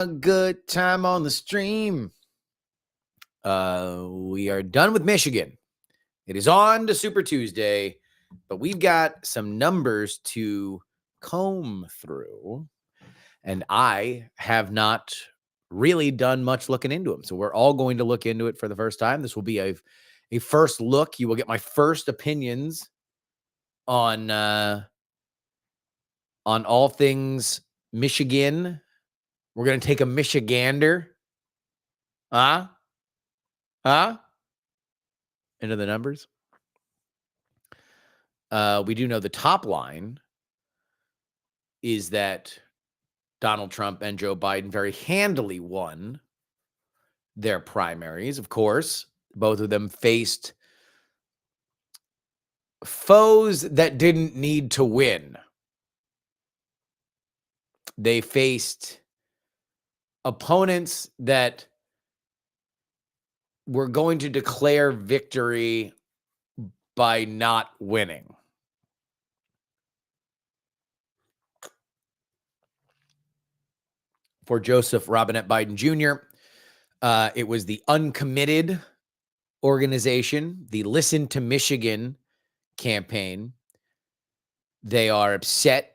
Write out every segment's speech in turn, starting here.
A good time on the stream. We are done with Michigan. It is on to Super Tuesday, but we've got some numbers to comb through, and I have not really done much looking into them. So we're all going to look into it for the first time. This will be a first look. You will get my first opinions on all things Michigan. We're going to take a Michigander. Huh? Into the numbers. We do know the top line is that Donald Trump and Joe Biden very handily won their primaries. Of course, both of them faced foes that didn't need to win. They faced opponents that were going to declare victory by not winning. For Joseph Robinette Biden Jr., it was the Uncommitted organization, the Listen to Michigan campaign. They are upset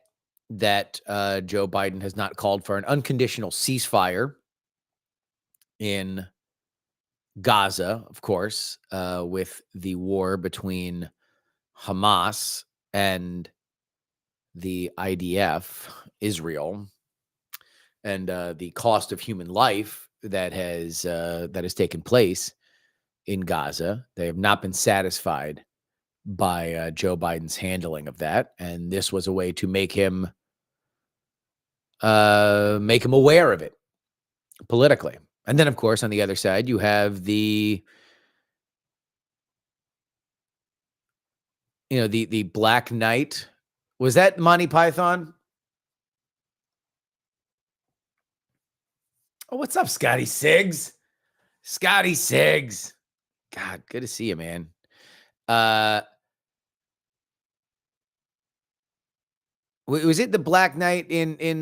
that Joe Biden has not called for an unconditional ceasefire in Gaza, of course, with the war between Hamas and the IDF, Israel, and the cost of human life that has taken place in Gaza. They have not been satisfied by Joe Biden's handling of that, and this was a way to make him aware of it politically. And then, of course, on the other side, you have the Black Knight. Was that Monty Python? Oh, what's up, Scotty Siggs? Scotty Siggs. God, good to see you, man. Was it the Black Knight in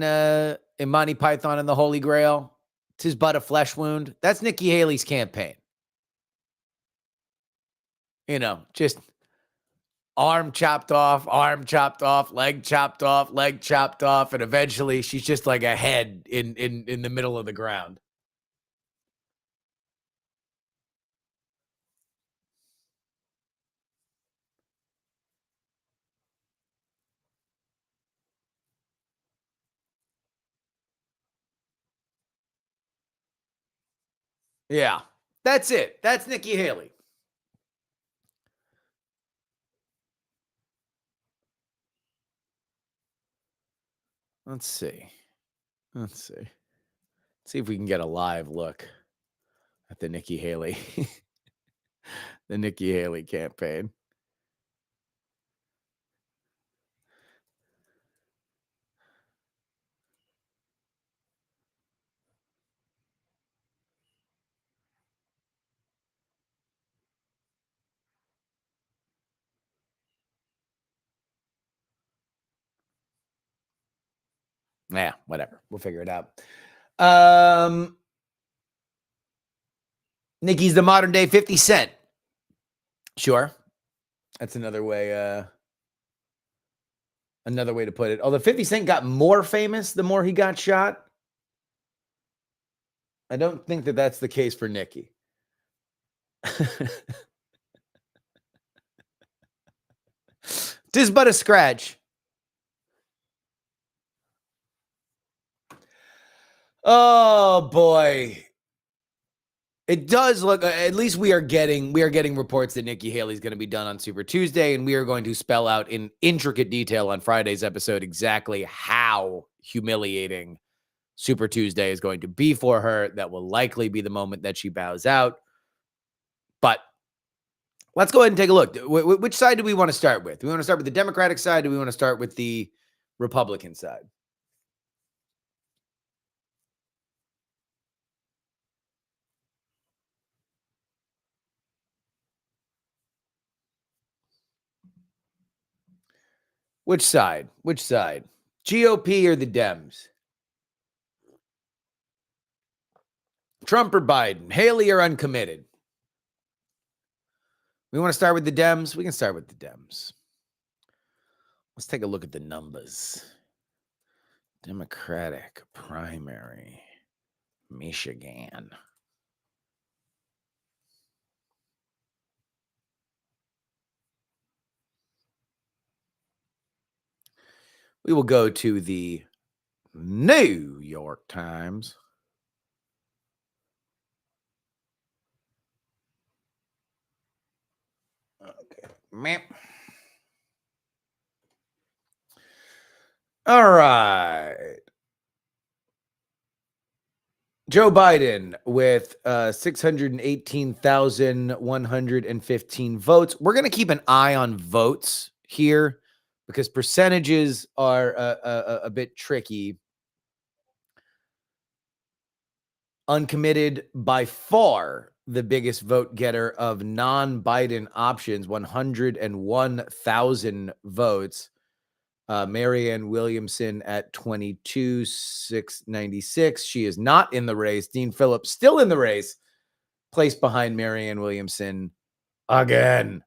Monty Python and the Holy Grail? It's his but a flesh wound. That's Nikki Haley's campaign. Just arm chopped off, leg chopped off, leg chopped off, and eventually she's just like a head in the middle of the ground. Yeah, that's it. That's Nikki Haley. Let's see. Let's see if we can get a live look at the Nikki Haley, the Nikki Haley campaign. Yeah, whatever. We'll figure it out. Nikki's the modern day 50 Cent. Sure. That's another way to put it. Although 50 Cent got more famous the more he got shot. I don't think that that's the case for Nikki. Tis but a scratch. Oh boy. It does look, at least we are getting reports that Nikki Haley's going to be done on Super Tuesday, and we are going to spell out in intricate detail on Friday's episode exactly how humiliating Super Tuesday is going to be for her. That will likely be the moment that she bows out. But let's go ahead and take a look. Which side do we want to start with? Do we want to start with the Democratic side? Do we want to start with the Republican side? Which side? GOP or the Dems? Trump or Biden? Haley or uncommitted? We want to start with the Dems? We can start with the Dems. Let's take a look at the numbers. Democratic primary, Michigan. We will go to the New York Times. Okay. All right. Joe Biden with 618,115 votes. We're going to keep an eye on votes here because percentages are a bit tricky. Uncommitted, by far the biggest vote getter of non-Biden options, 101,000 votes. Marianne Williamson at 22,696. She is not in the race. Dean Phillips still in the race, placed behind Marianne Williamson again.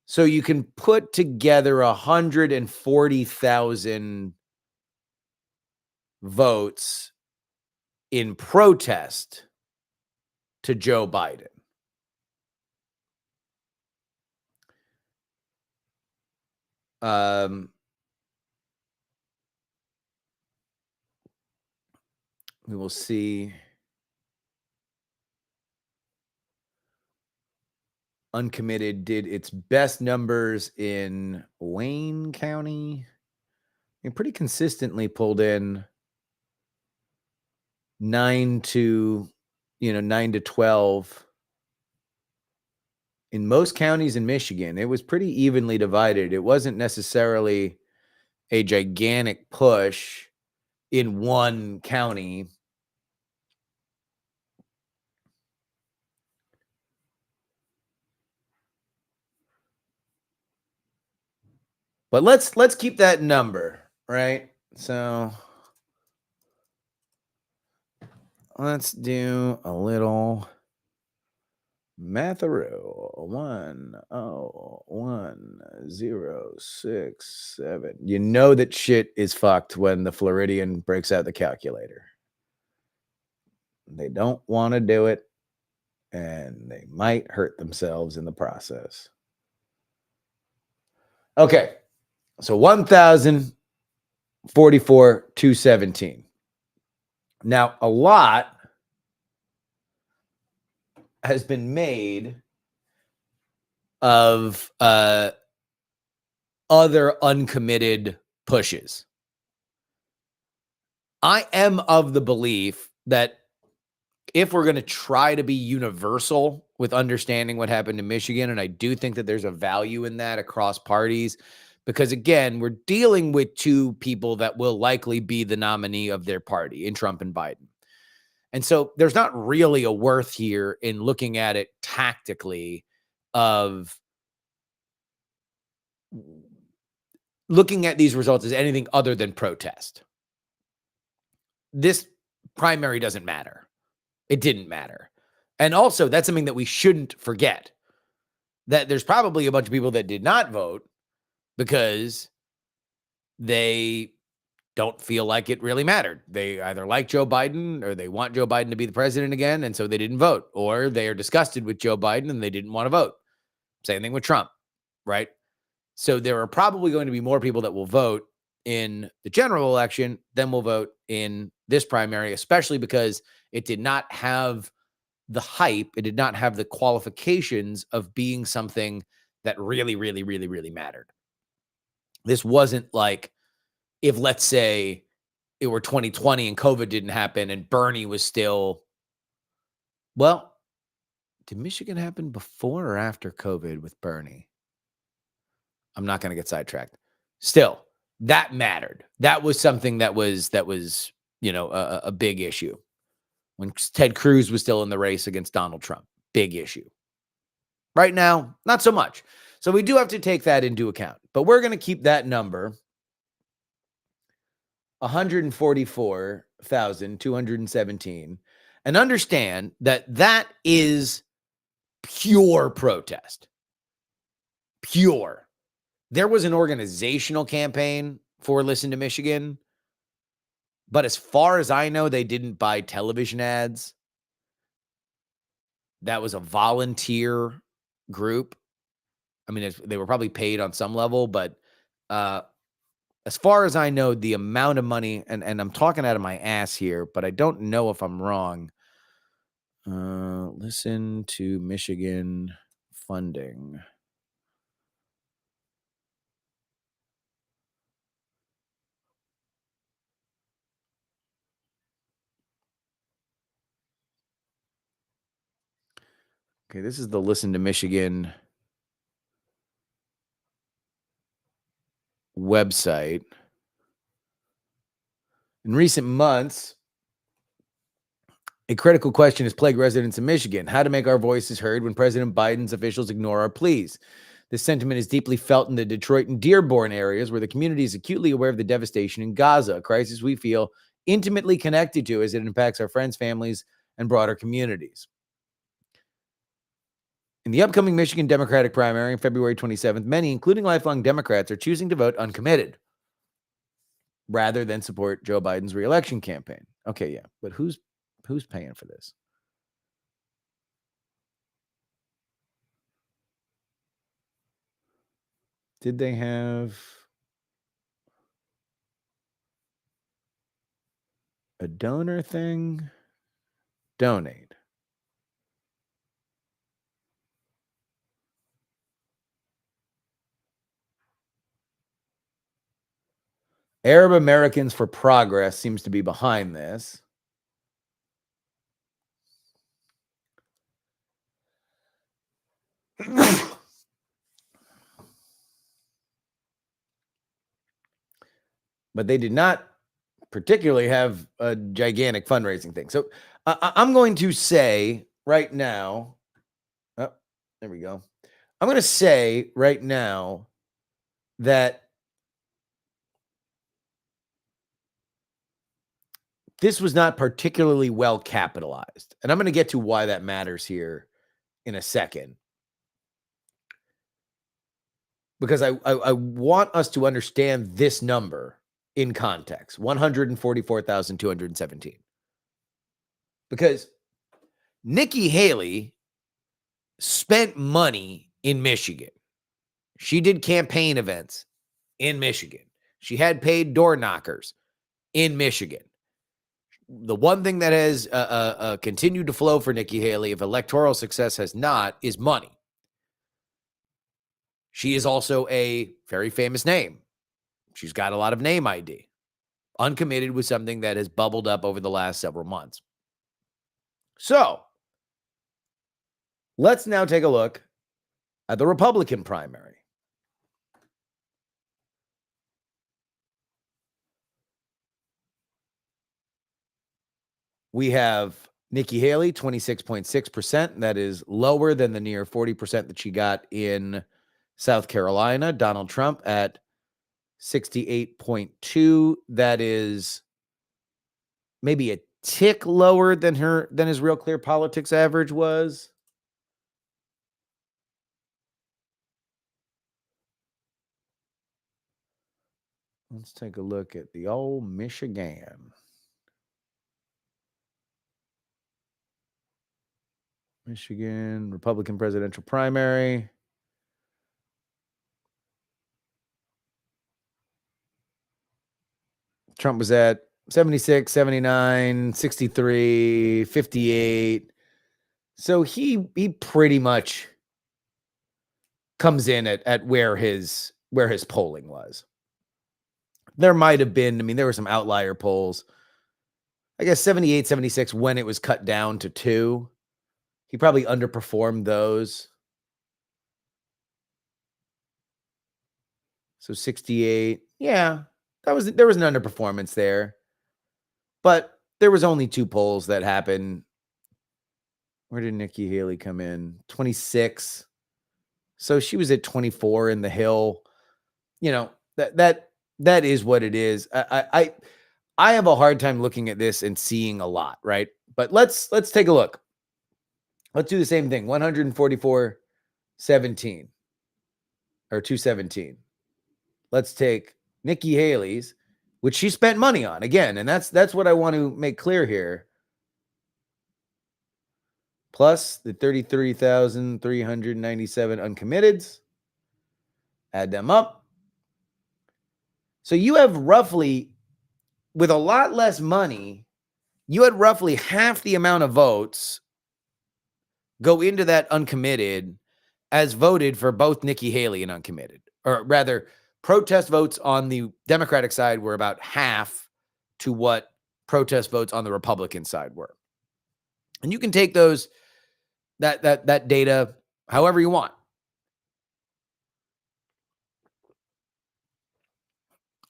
So you can put together 140,000 votes in protest to Joe Biden. We will see. Uncommitted did its best numbers in Wayne County and pretty consistently pulled in 9 to 12 in most counties in Michigan. It was pretty evenly divided. It wasn't necessarily a gigantic push in one county. But let's keep that number, right? So let's do a little matharoo. 101,067. You know that shit is fucked when the Floridian breaks out the calculator. They don't want to do it, and they might hurt themselves in the process. Okay, so 1,044,217. Now, a lot has been made of other uncommitted pushes. I am of the belief that if we're going to try to be universal with understanding what happened in Michigan, and I do think that there's a value in that across parties, because again, we're dealing with two people that will likely be the nominee of their party in Trump and Biden. And so there's not really a worth here in looking at it tactically of looking at these results as anything other than protest. This primary doesn't matter. It didn't matter. And also, that's something that we shouldn't forget, that there's probably a bunch of people that did not vote because they don't feel like it really mattered. They either like Joe Biden or they want Joe Biden to be the president again, and so they didn't vote, or they are disgusted with Joe Biden and they didn't want to vote. Same thing with Trump, right? So there are probably going to be more people that will vote in the general election than will vote in this primary, especially because it did not have the hype. It did not have the qualifications of being something that really, really, really, really mattered. This wasn't like if, let's say, it were 2020 and COVID didn't happen and Bernie was still, well, did Michigan happen before or after COVID with Bernie? I'm not going to get sidetracked. Still, that mattered. That was something that was a big issue. When Ted Cruz was still in the race against Donald Trump, big issue. Right now, not so much. So we do have to take that into account. But we're going to keep that number, 144,217. and understand that that is pure protest. Pure. There was an organizational campaign for Listen to Michigan, but as far as I know, they didn't buy television ads. That was a volunteer group. I mean, they were probably paid on some level, but as far as I know, the amount of money, and I'm talking out of my ass here, but I don't know if I'm wrong. Listen to Michigan funding. Okay, this is the Listen to Michigan website. In recent months, a critical question has plagued residents in Michigan: how to make our voices heard when President Biden's officials ignore our pleas. This sentiment is deeply felt in the Detroit and Dearborn areas, where the community is acutely aware of the devastation in Gaza, a crisis we feel intimately connected to as it impacts our friends, families, and broader communities. In the upcoming Michigan Democratic primary on February 27th, many, including lifelong Democrats, are choosing to vote uncommitted rather than support Joe Biden's reelection campaign. Okay, yeah, but who's paying for this? Did they have a donor thing? Donate. Arab Americans for Progress seems to be behind this. But they did not particularly have a gigantic fundraising thing. So I'm going to say right now, oh, there we go. I'm going to say right now that this was not particularly well capitalized. And I'm going to get to why that matters here in a second. Because I want us to understand this number in context, 144,217. Because Nikki Haley spent money in Michigan. She did campaign events in Michigan. She had paid door knockers in Michigan. The one thing that has continued to flow for Nikki Haley, if electoral success has not, is money. She is also a very famous name. She's got a lot of name ID. Uncommitted was something that has bubbled up over the last several months. So let's now take a look at the Republican primary. We have Nikki Haley, 26.6%. That is lower than the near 40% that she got in South Carolina. Donald Trump at 68.2. That is maybe a tick lower than his Real Clear Politics average was. Let's take a look at the old Michigan. Michigan Republican presidential primary. Trump was at 76, 79, 63, 58. So he pretty much comes in at where his polling was. There might have been, I mean, there were some outlier polls. I guess 78, 76 when it was cut down to 2. He probably underperformed those. So 68. Yeah, there was an underperformance there. But there was only 2 polls that happened. Where did Nikki Haley come in? 26. So she was at 24 in the Hill. You know, that is what it is. I have a hard time looking at this and seeing a lot, right? But let's take a look. Let's do the same thing. 144.17 or 217. Let's take Nikki Haley's, which she spent money on again, and that's what I want to make clear here. Plus the 33,397 uncommitteds. Add them up. So you have roughly, with a lot less money, you had roughly half the amount of votes go into that uncommitted as voted for both Nikki Haley and uncommitted. Or rather, protest votes on the Democratic side were about half to what protest votes on the Republican side were. And you can take those that data however you want.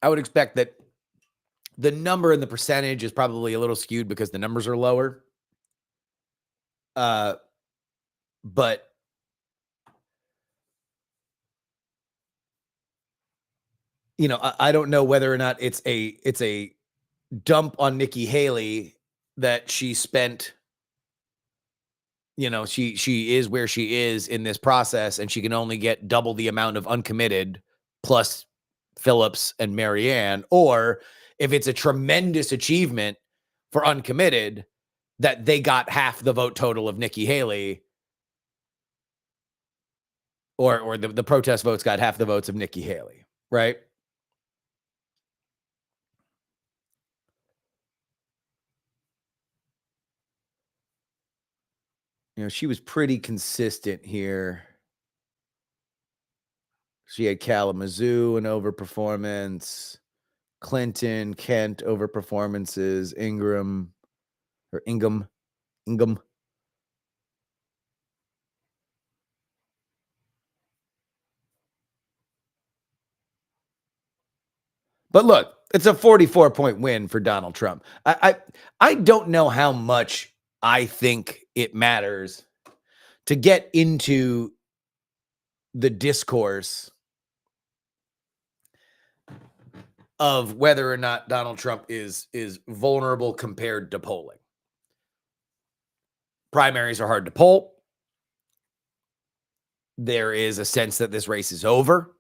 I would expect that the number and the percentage is probably a little skewed because the numbers are lower. But you know, I don't know whether or not it's a dump on Nikki Haley that she spent, you know, she is where she is in this process and she can only get double the amount of uncommitted plus Phillips and Marianne, or if it's a tremendous achievement for uncommitted that they got half the vote total of Nikki Haley, or the protest votes got half the votes of Nikki Haley, right? You know, she was pretty consistent here. She had Kalamazoo an overperformance, Clinton, Kent overperformances, Ingham. But look, it's a 44-point win for Donald Trump. I don't know how much I think it matters to get into the discourse of whether or not Donald Trump is vulnerable compared to polling. Primaries are hard to poll. There is a sense that this race is over.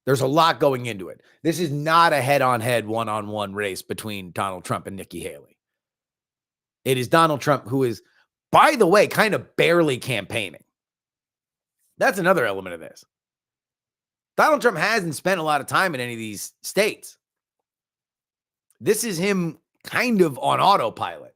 There's a lot going into it. This is not a head-on-head, one-on-one race between Donald Trump and Nikki Haley. It is Donald Trump who is, by the way, kind of barely campaigning. That's another element of this. Donald Trump hasn't spent a lot of time in any of these states. This is him kind of on autopilot.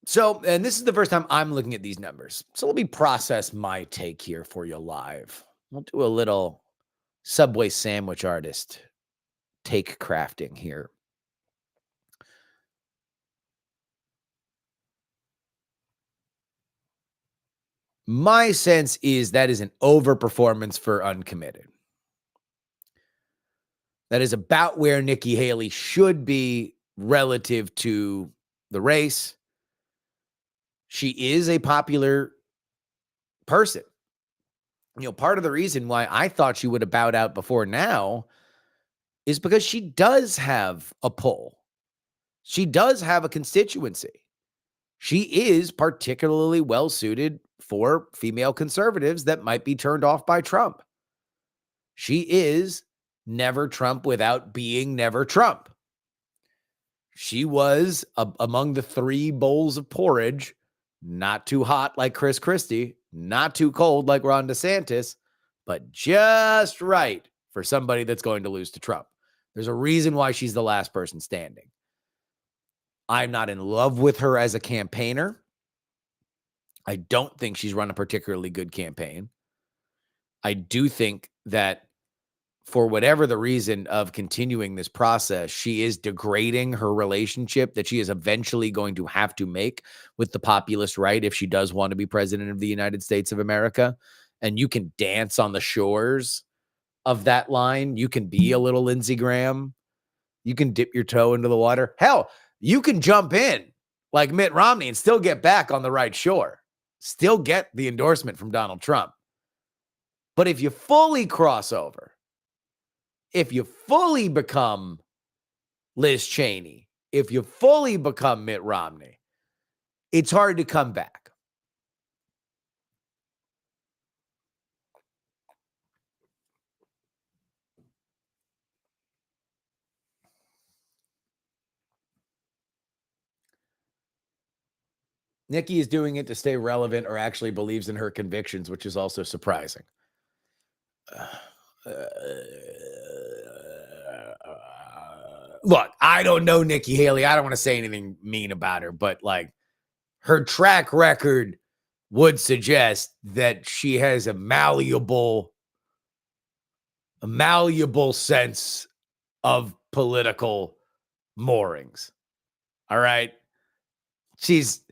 So, and this is the first time I'm looking at these numbers. So let me process my take here for you live. We'll do a little Subway sandwich artist take crafting here. My sense is that is an overperformance for uncommitted. That is about where Nikki Haley should be relative to the race. She is a popular person. You know, part of the reason why I thought she would have bowed out before now is because she does have a pull. She does have a constituency. She is particularly well suited for female conservatives that might be turned off by Trump. She is never Trump without being never Trump. She was among the three bowls of porridge, not too hot like Chris Christie, not too cold like Ron DeSantis, but just right for somebody that's going to lose to Trump. There's a reason why she's the last person standing. I'm not in love with her as a campaigner. I don't think she's run a particularly good campaign. I do think that for whatever the reason of continuing this process, she is degrading her relationship that she is eventually going to have to make with the populist right if she does want to be president of the United States of America. And you can dance on the shores of that line. You can be a little Lindsey Graham. You can dip your toe into the water. Hell, you can jump in like Mitt Romney and still get back on the right shore, still get the endorsement from Donald Trump. But if you fully cross over, if you fully become Liz Cheney, if you fully become Mitt Romney, it's hard to come back. Nikki is doing it to stay relevant or actually believes in her convictions, which is also surprising. Look, I don't know Nikki Haley. I don't want to say anything mean about her, but like her track record would suggest that she has a malleable sense of political moorings. All right. She's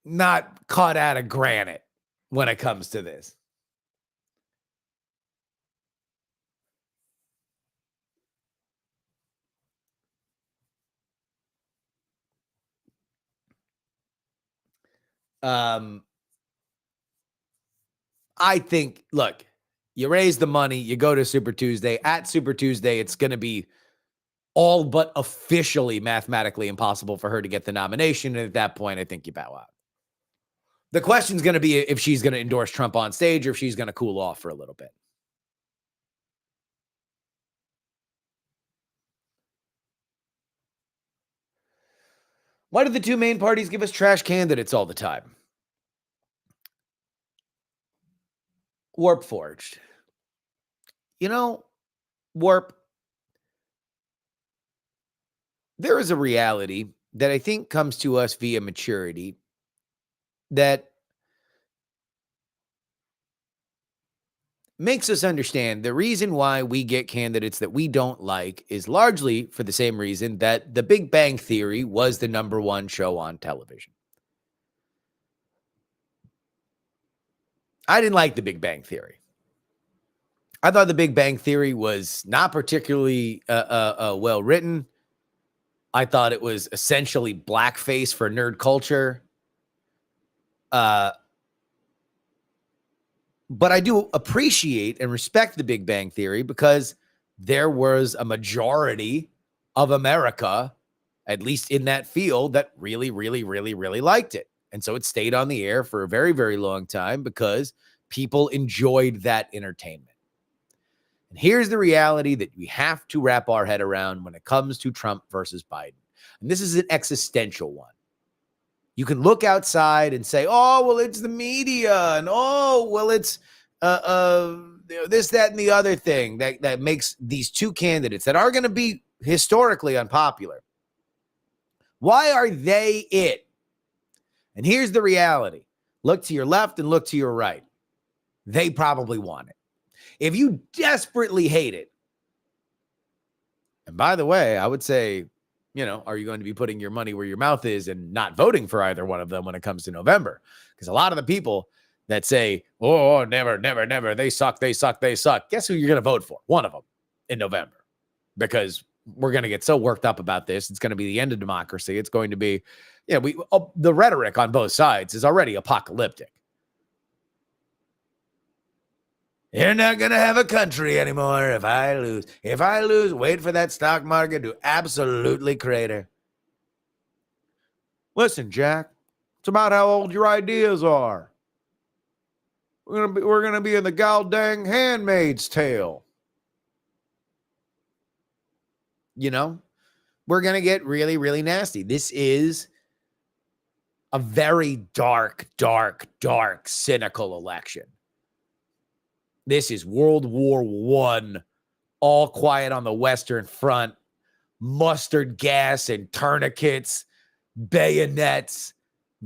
not cut out of granite when it comes to this. I think, look, you raise the money, you go to Super Tuesday. At Super Tuesday, it's going to be all but officially mathematically impossible for her to get the nomination. And at that point, I think you bow out. The question is going to be if she's going to endorse Trump on stage or if she's going to cool off for a little bit. Why do the two main parties give us trash candidates all the time? Warp Forged. You know, Warp, there is a reality that I think comes to us via maturity that makes us understand the reason why we get candidates that we don't like is largely for the same reason that The Big Bang Theory was the #1 show on television. I didn't like The Big Bang Theory. I thought The Big Bang Theory was not particularly well written. I thought it was essentially blackface for nerd culture. But I do appreciate and respect The Big Bang Theory because there was a majority of America, at least in that field, that really, really, really, really liked it. And so it stayed on the air for a very, very long time because people enjoyed that entertainment. And here's the reality that we have to wrap our head around when it comes to Trump versus Biden. And this is an existential one. You can look outside and say, oh, well, it's the media. And, oh, well, it's this, that, and the other thing that makes these two candidates that are going to be historically unpopular. Why are they it? And here's the reality. Look to your left and look to your right. They probably want it. If you desperately hate it, and by the way, I would say, are you going to be putting your money where your mouth is and not voting for either one of them when it comes to November? Because a lot of the people that say, oh, never, never, never, they suck, they suck, they suck. Guess who you're going to vote for? One of them in November. Because we're going to get so worked up about this. It's going to be the end of democracy. It's going to be, the rhetoric on both sides is already apocalyptic. You're not going to have a country anymore if I lose. If I lose, wait for that stock market to absolutely crater. Listen, Jack, it's about how old your ideas are. We're gonna be in the goddamn Handmaid's Tale. We're going to get really, really nasty. This is a very dark, dark, dark, cynical election. This is World War I, all quiet on the Western Front, mustard gas and tourniquets, bayonets,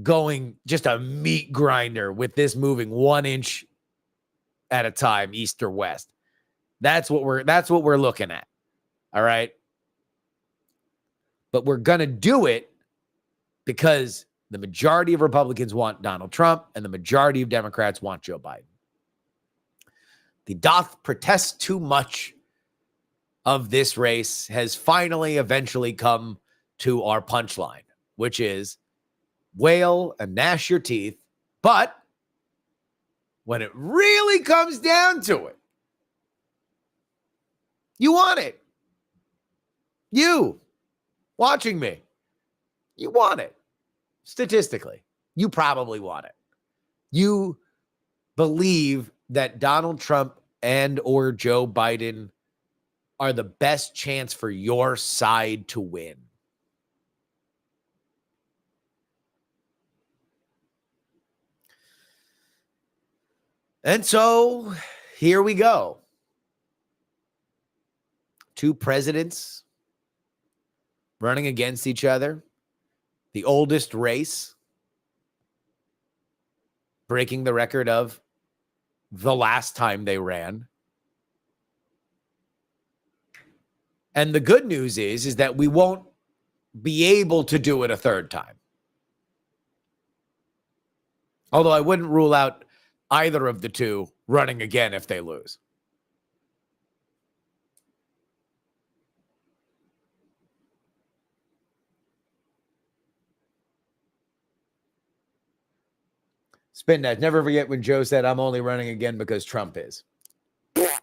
going just a meat grinder with this moving 1 inch at a time, east or west. That's what we're looking at. All right. But we're going to do it because the majority of Republicans want Donald Trump and the majority of Democrats want Joe Biden. The doth protest too much of this race has finally eventually come to our punchline. which is wail and gnash your teeth. But when it really comes down to it, you want it. You watching me, you want it. Statistically, you probably want it. You believe that Donald Trump and or Joe Biden are the best chance for your side to win. And so here we go. Two presidents running against each other. The oldest race, breaking the record of the last time they ran. And the good news is that we won't be able to do it a third time. Although I wouldn't rule out either of the two running again if they lose. Spin that. Never forget when Joe said, I'm only running again because Trump is. If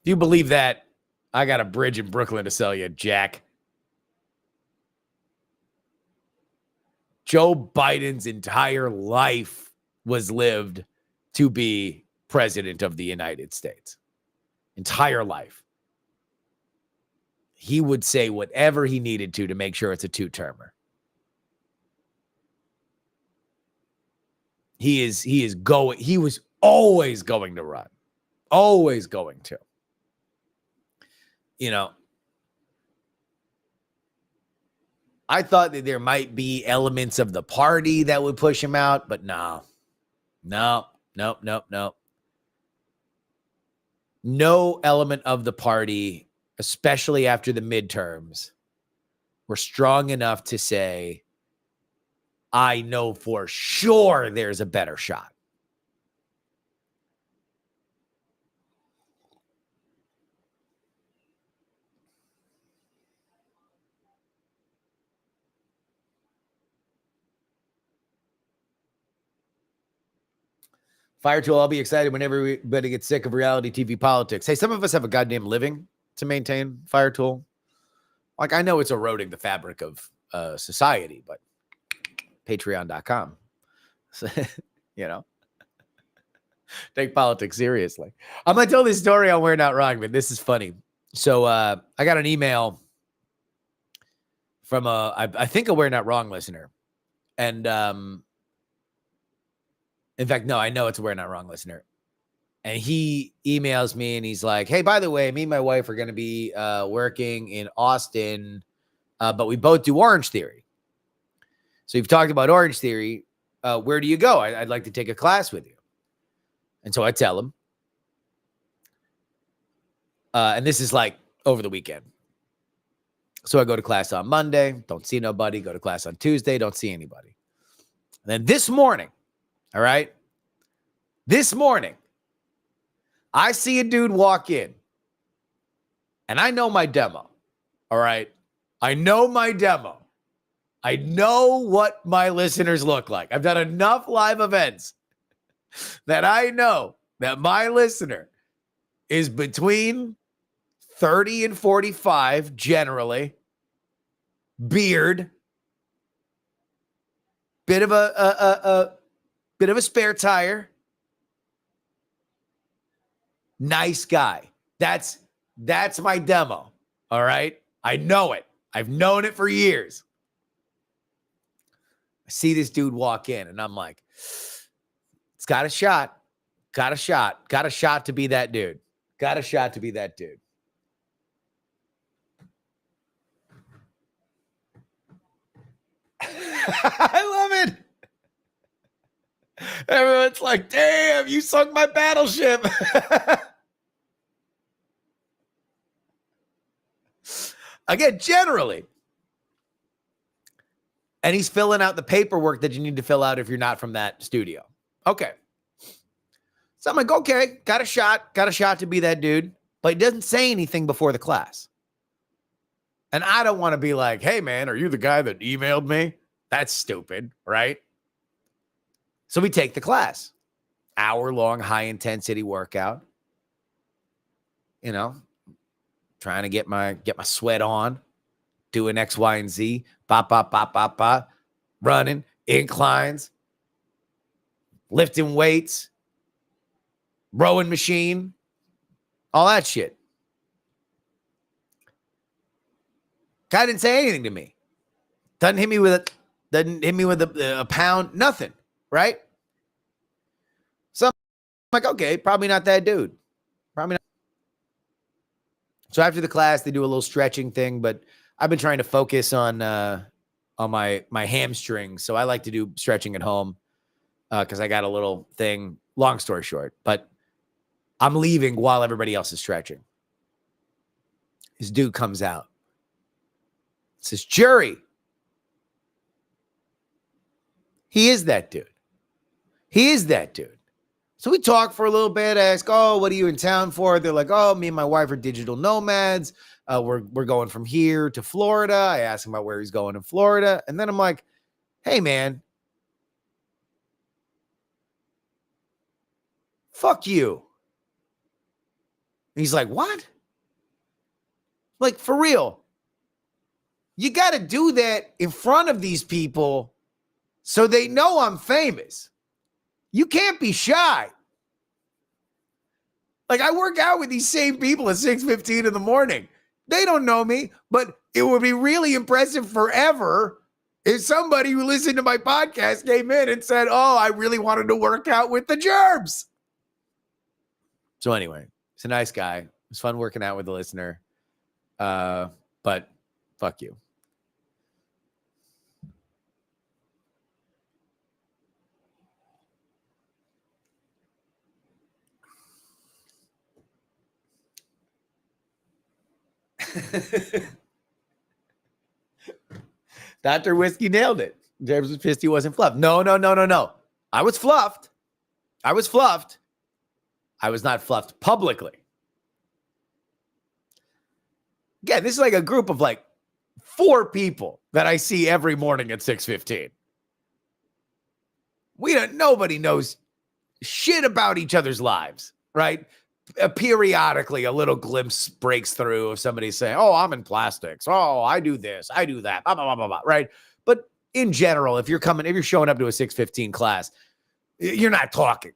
you believe that, I got a bridge in Brooklyn to sell you, Jack. Joe Biden's entire life was lived to be president of the United States. Entire life. He would say whatever he needed to make sure it's a two-termer. He was always going to run. Always going to. You know, I thought that there might be elements of the party that would push him out, but no. No element of the party, especially after the midterms, were strong enough to say, I know for sure there's a better shot. Fire Tool, I'll be excited when everybody gets sick of reality TV politics. Hey, some of us have a goddamn living to maintain, Fire Tool. Like, I know it's eroding the fabric of society, but patreon.com. So, you know, take politics seriously. I'm going to tell this story on We're Not Wrong, but this is funny. So I got an email from I think a We're Not Wrong listener. And in fact, no, I know it's a We're Not Wrong listener. And he emails me and he's like, hey, by the way, me and my wife are going to be working in Austin, but we both do Orange Theory. So you've talked about Orange Theory. Where do you go? I'd like to take a class with you. And so I tell him. And this is like over the weekend. So I go to class on Monday, don't see nobody. Go to class on Tuesday, don't see anybody. And then this morning, all right, this morning, I see a dude walk in. And I know my demo, all right? I know my demo. I know what my listeners look like. I've done enough live events that I know that my listener is between 30 and 45 generally, beard, bit of a spare tire, nice guy. That's my demo, all right? I know it. I've known it for years. I see this dude walk in, and I'm like, it's got a shot. Got a shot. Got a shot to be that dude. Got a shot to be that dude. I love it. Everyone's like, damn, you sunk my battleship. Again, generally. And he's filling out the paperwork that you need to fill out if you're not from that studio. Okay. So I'm like, okay, got a shot to be that dude. But he doesn't say anything before the class. And I don't want to be like, hey, man, are you the guy that emailed me? That's stupid, right? So we take the class. Hour-long, high-intensity workout. You know, trying to get my sweat on, doing X, Y, and Z, bop, bop, bop, bop, bop, running, inclines, lifting weights, rowing machine, all that shit. Guy didn't say anything to me. Doesn't hit me with a pound, nothing, right? So I'm like, okay, probably not that dude. Probably not. So after the class, they do a little stretching thing, but I've been trying to focus on my hamstrings. So I like to do stretching at home because I got a little thing. Long story short, but I'm leaving while everybody else is stretching. This dude comes out. Says, Jury. He is that dude. He is that dude. So we talk for a little bit. I ask, oh, what are you in town for? They're like, oh, me and my wife are digital nomads. We're going from here to Florida. I ask him about where he's going in Florida. And then I'm like, hey, man, fuck you. And he's like, what? Like, for real. You got to do that in front of these people so they know I'm famous. You can't be shy. Like, I work out with these same people at 6:15 in the morning. They don't know me, but it would be really impressive forever if somebody who listened to my podcast came in and said, oh, I really wanted to work out with the Gerbs. So anyway, he's a nice guy. It was fun working out with the listener. But fuck you. Dr. Whiskey nailed it. James was pissed he wasn't fluffed. No. I was fluffed. I was not fluffed publicly. Again, this is like a group of like 4 people that I see every morning at 6:15. Nobody knows shit about each other's lives, right? Periodically, a little glimpse breaks through of somebody saying, oh, I'm in plastics. Oh, I do this. I do that. Blah, blah, blah, blah, blah, right? But in general, if you're showing up to a 6:15 class, you're not talking.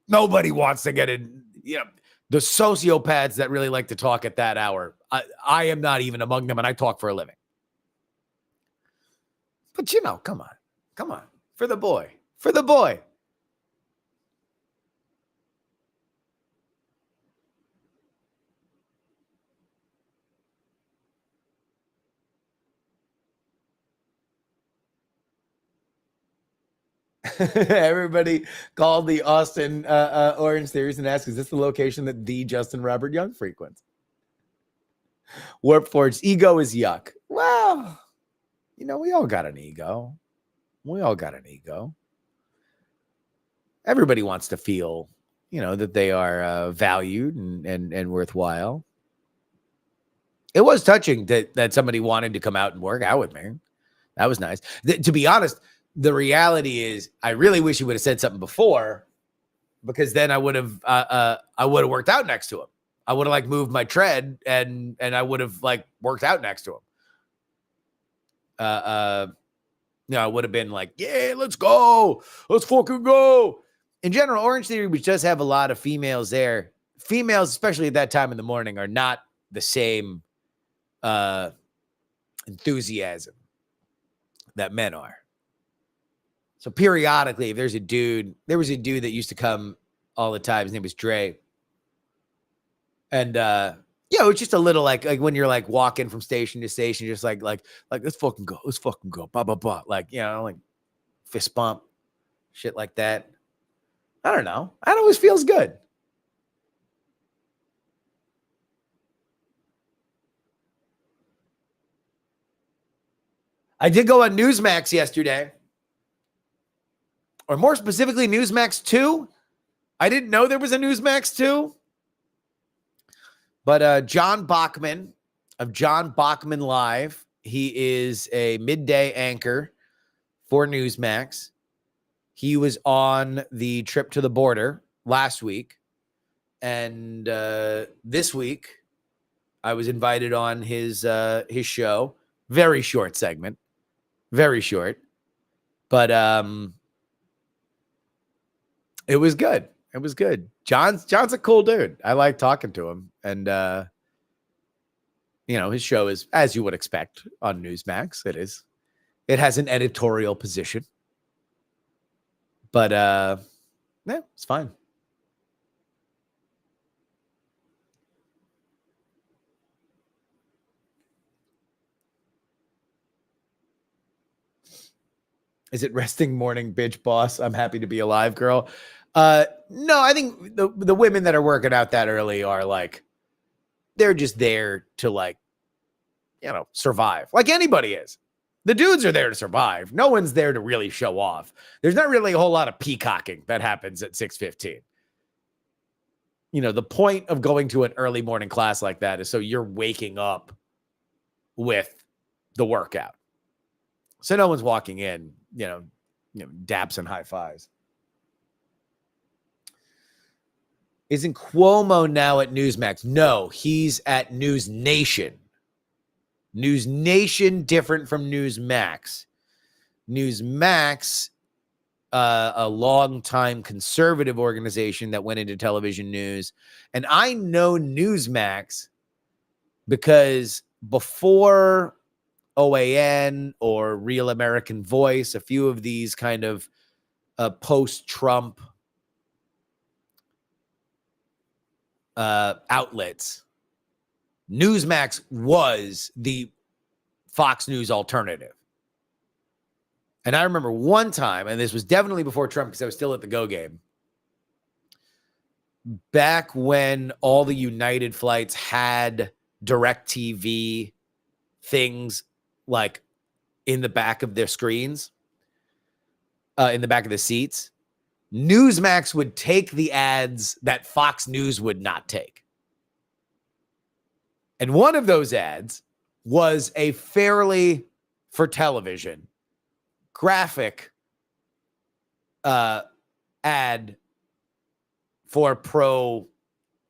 Nobody wants to get in, the sociopaths that really like to talk at that hour. I am not even among them, and I talk for a living. But, come on. For the boy. Everybody called the Austin Orange Series and asked, is this the location that the Justin Robert Young frequents? Warp Forge, ego is yuck. Well, we all got an ego. Everybody wants to feel, that they are valued and worthwhile. It was touching that somebody wanted to come out and work out with me. That was nice. To be honest, the reality is I really wish he would have said something before, because then I would have worked out next to him. I would have moved my tread and I would have worked out next to him. I would have been like, yeah, let's go. Let's fucking go. In general, Orange Theory, we just have a lot of females there. Females, especially at that time in the morning, are not the same enthusiasm that men are. So periodically, if there was a dude that used to come all the time. His name was Dre. And it's just a little like when you're walking from station to station, just like let's fucking go, blah blah blah, fist bump, shit like that. I don't know. That always feels good. I did go on Newsmax yesterday, or more specifically, Newsmax 2. I didn't know there was a Newsmax 2. But John Bachman, of John Bachman Live. He is a midday anchor for Newsmax. He was on the trip to the border last week. And this week, I was invited on his show. Very short segment. Very short. But it was good. It was good. John's a cool dude. I like talking to him. And his show is, as you would expect, on Newsmax. It is. It has an editorial position. But yeah, it's fine. Is it resting morning, bitch boss? I'm happy to be alive, girl. No, I think the women that are working out that early are like, they're just there to survive. Like anybody is. The dudes are there to survive. No one's there to really show off. There's not really a whole lot of peacocking that happens at 6:15. The point of going to an early morning class like that is so you're waking up with the workout. So no one's walking in, daps and high fives. Isn't Cuomo now at Newsmax? No, he's at News Nation. News Nation, different from Newsmax. Newsmax, a longtime conservative organization that went into television news. And I know Newsmax because before OAN or Real American Voice, a few of these kind of post-Trump outlets, Newsmax was the Fox News alternative. And I remember one time, and this was definitely before Trump because I was still at the Go game, back when all the United flights had DirecTV things like in the back of their screens, in the back of the seats, Newsmax would take the ads that Fox News would not take. And one of those ads was a fairly, for television, graphic ad for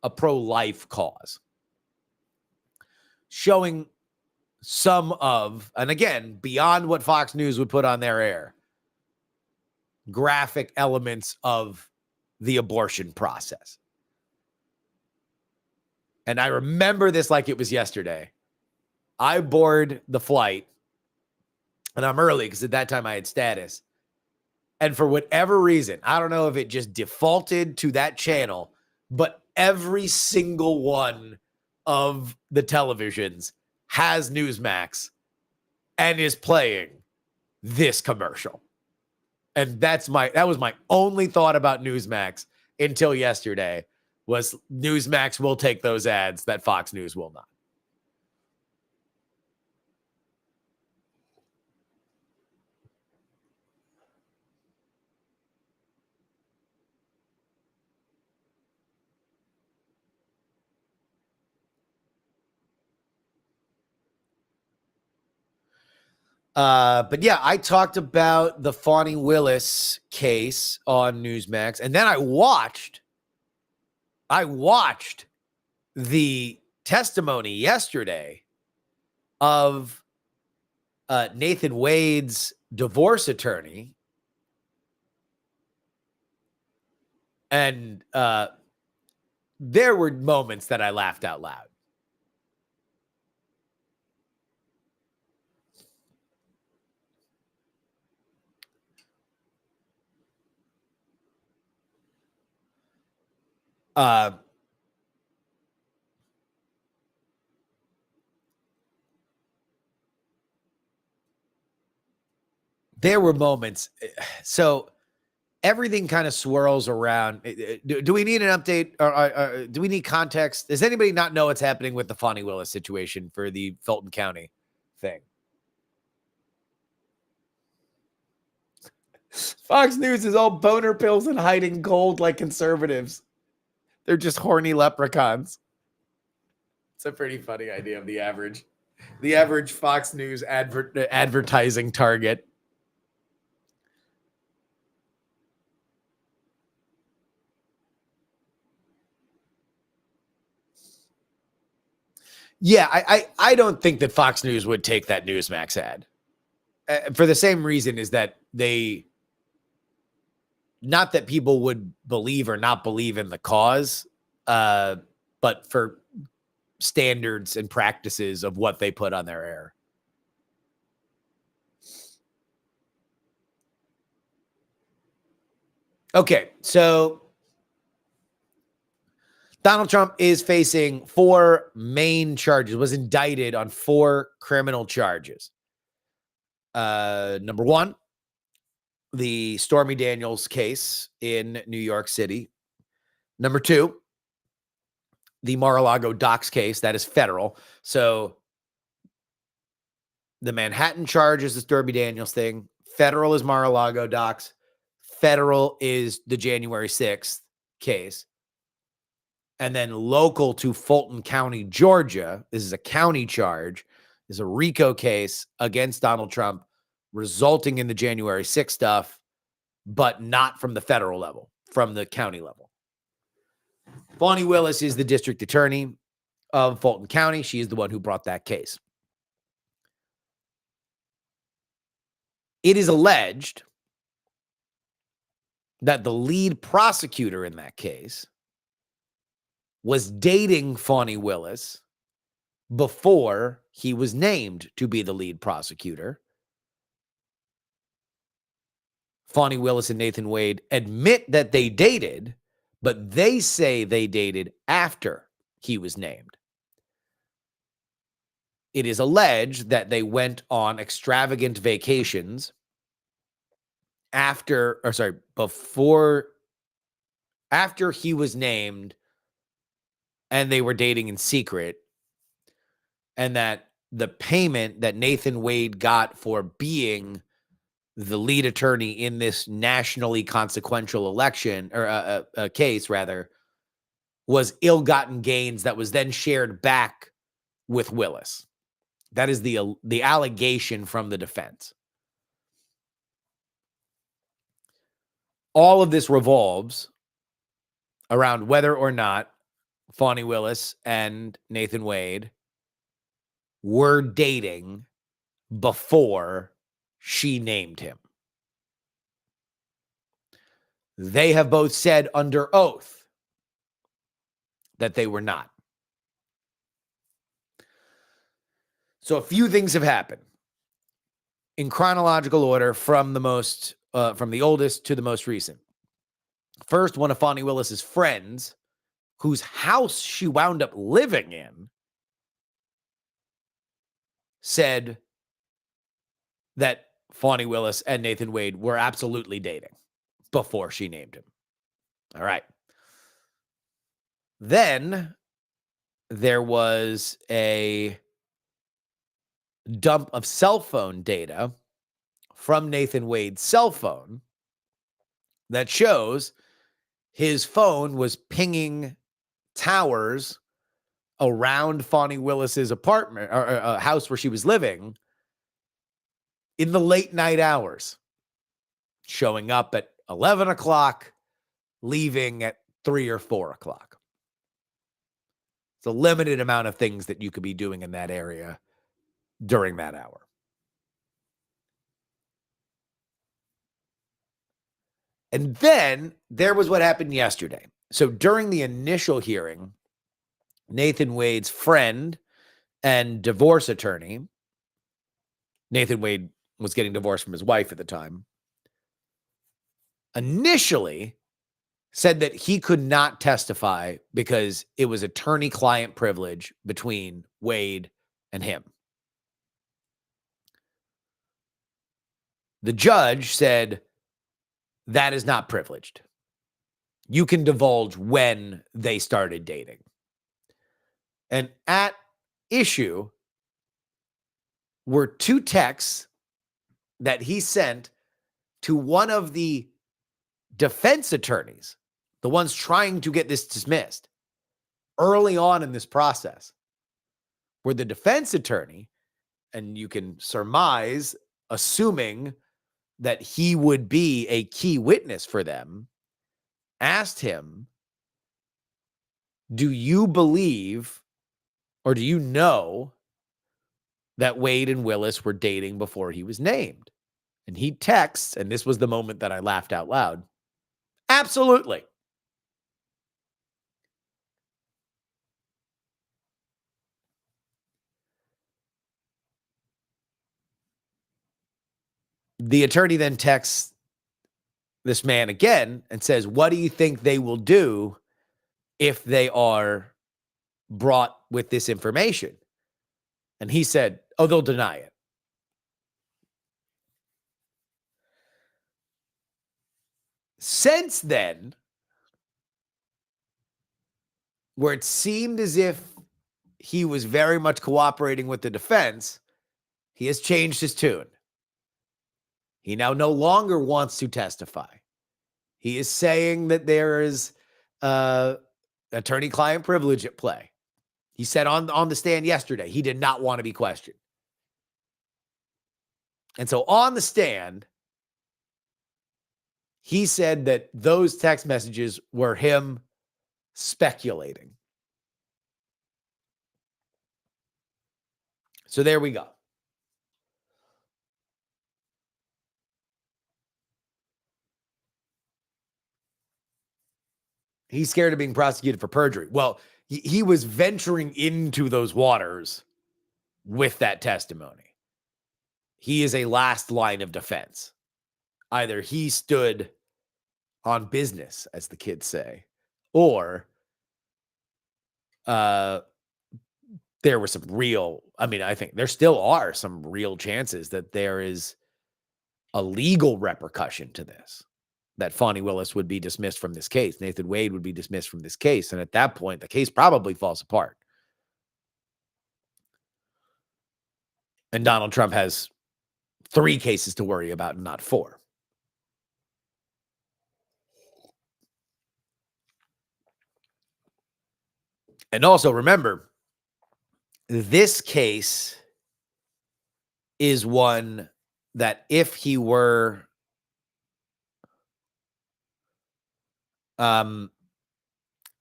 a pro-life cause, showing some of, and again, beyond what Fox News would put on their air, graphic elements of the abortion process. And I remember this like it was yesterday. I board the flight, and I'm early because at that time I had status. And for whatever reason, I don't know if it just defaulted to that channel, but every single one of the televisions has Newsmax and is playing this commercial. And that was my only thought about Newsmax until yesterday, was Newsmax will take those ads that Fox News will not. But yeah, I talked about the Fani Willis case on Newsmax, and then I watched the testimony yesterday of Nathan Wade's divorce attorney, and there were moments that I laughed out loud. There were moments. So everything kind of swirls around. Do we need an update, or do we need context? Does anybody not know what's happening with the Fani Willis situation for the Fulton County thing? Fox News is all boner pills and hiding gold like conservatives. They're just horny leprechauns. It's a pretty funny idea of the average Fox News advertising target. Yeah, I don't think that Fox News would take that Newsmax ad for the same reason is that not that people would believe or not believe in the cause, but for standards and practices of what they put on their air. Okay, so Donald Trump is facing 4 main charges, was indicted on 4 criminal charges. Number 1, the Stormy Daniels case in New York City. Number 2, the Mar-a-Lago docks case. That is federal. So the Manhattan charge is the Stormy Daniels thing. Federal is Mar-a-Lago docks. Federal is the January 6th case. And then local to Fulton County, Georgia, this is a county charge, is a RICO case against Donald Trump, resulting in the January 6th stuff, but not from the federal level, from the county level. Fani Willis is the district attorney of Fulton County. She is the one who brought that case. It is alleged that the lead prosecutor in that case was dating Fani Willis before he was named to be the lead prosecutor. Fani Willis and Nathan Wade admit that they dated, but they say they dated after he was named. It is alleged that they went on extravagant vacations after he was named, and they were dating in secret, and that the payment that Nathan Wade got for being the lead attorney in this nationally consequential election or case rather was ill-gotten gains that was then shared back with Willis. That is the allegation from the defense. All of this revolves around whether or not Fani Willis and Nathan Wade were dating before she named him. They have both said under oath that they were not. So a few things have happened in chronological order from the oldest to the most recent. First, one of Fani Willis's friends, whose house she wound up living in, said that Fani Willis and Nathan Wade were absolutely dating before she named him. All right. Then there was a dump of cell phone data from Nathan Wade's cell phone that shows his phone was pinging towers around Fani Willis's apartment or house where she was living in the late night hours, showing up at 11 o'clock, leaving at 3 or 4 o'clock. It's a limited amount of things that you could be doing in that area during that hour. And then there was what happened yesterday. So during the initial hearing, Nathan Wade's friend and divorce attorney, Nathan Wade was getting divorced from his wife at the time, initially said that he could not testify because it was attorney-client privilege between Wade and him. The judge said, that is not privileged. You can divulge when they started dating. And at issue were 2 texts that he sent to one of the defense attorneys, the ones trying to get this dismissed early on in this process. where the defense attorney, and you can surmise, assuming that he would be a key witness for them, asked him, do you believe or do you know that Wade and Willis were dating before he was named? And he texts, and this was the moment that I laughed out loud, absolutely. The attorney then texts this man again and says, what do you think they will do if they are brought with this information? And he said, oh, they'll deny it. Since then, where it seemed as if he was very much cooperating with the defense, he has changed his tune. He now no longer wants to testify. He is saying that there is attorney-client privilege at play. He said on the stand yesterday, he did not want to be questioned. And so on the stand, he said that those text messages were him speculating. So there we go. He's scared of being prosecuted for perjury. Well, he was venturing into those waters with that testimony. He is a last line of defense. Either he stood on business, as the kids say, or there were some real, I think there still are some real chances that there is a legal repercussion to this, that Fonnie Willis would be dismissed from this case. Nathan Wade would be dismissed from this case. And at that point, the case probably falls apart. And Donald Trump has 3 cases to worry about and not 4. And also remember, this case is one that if he were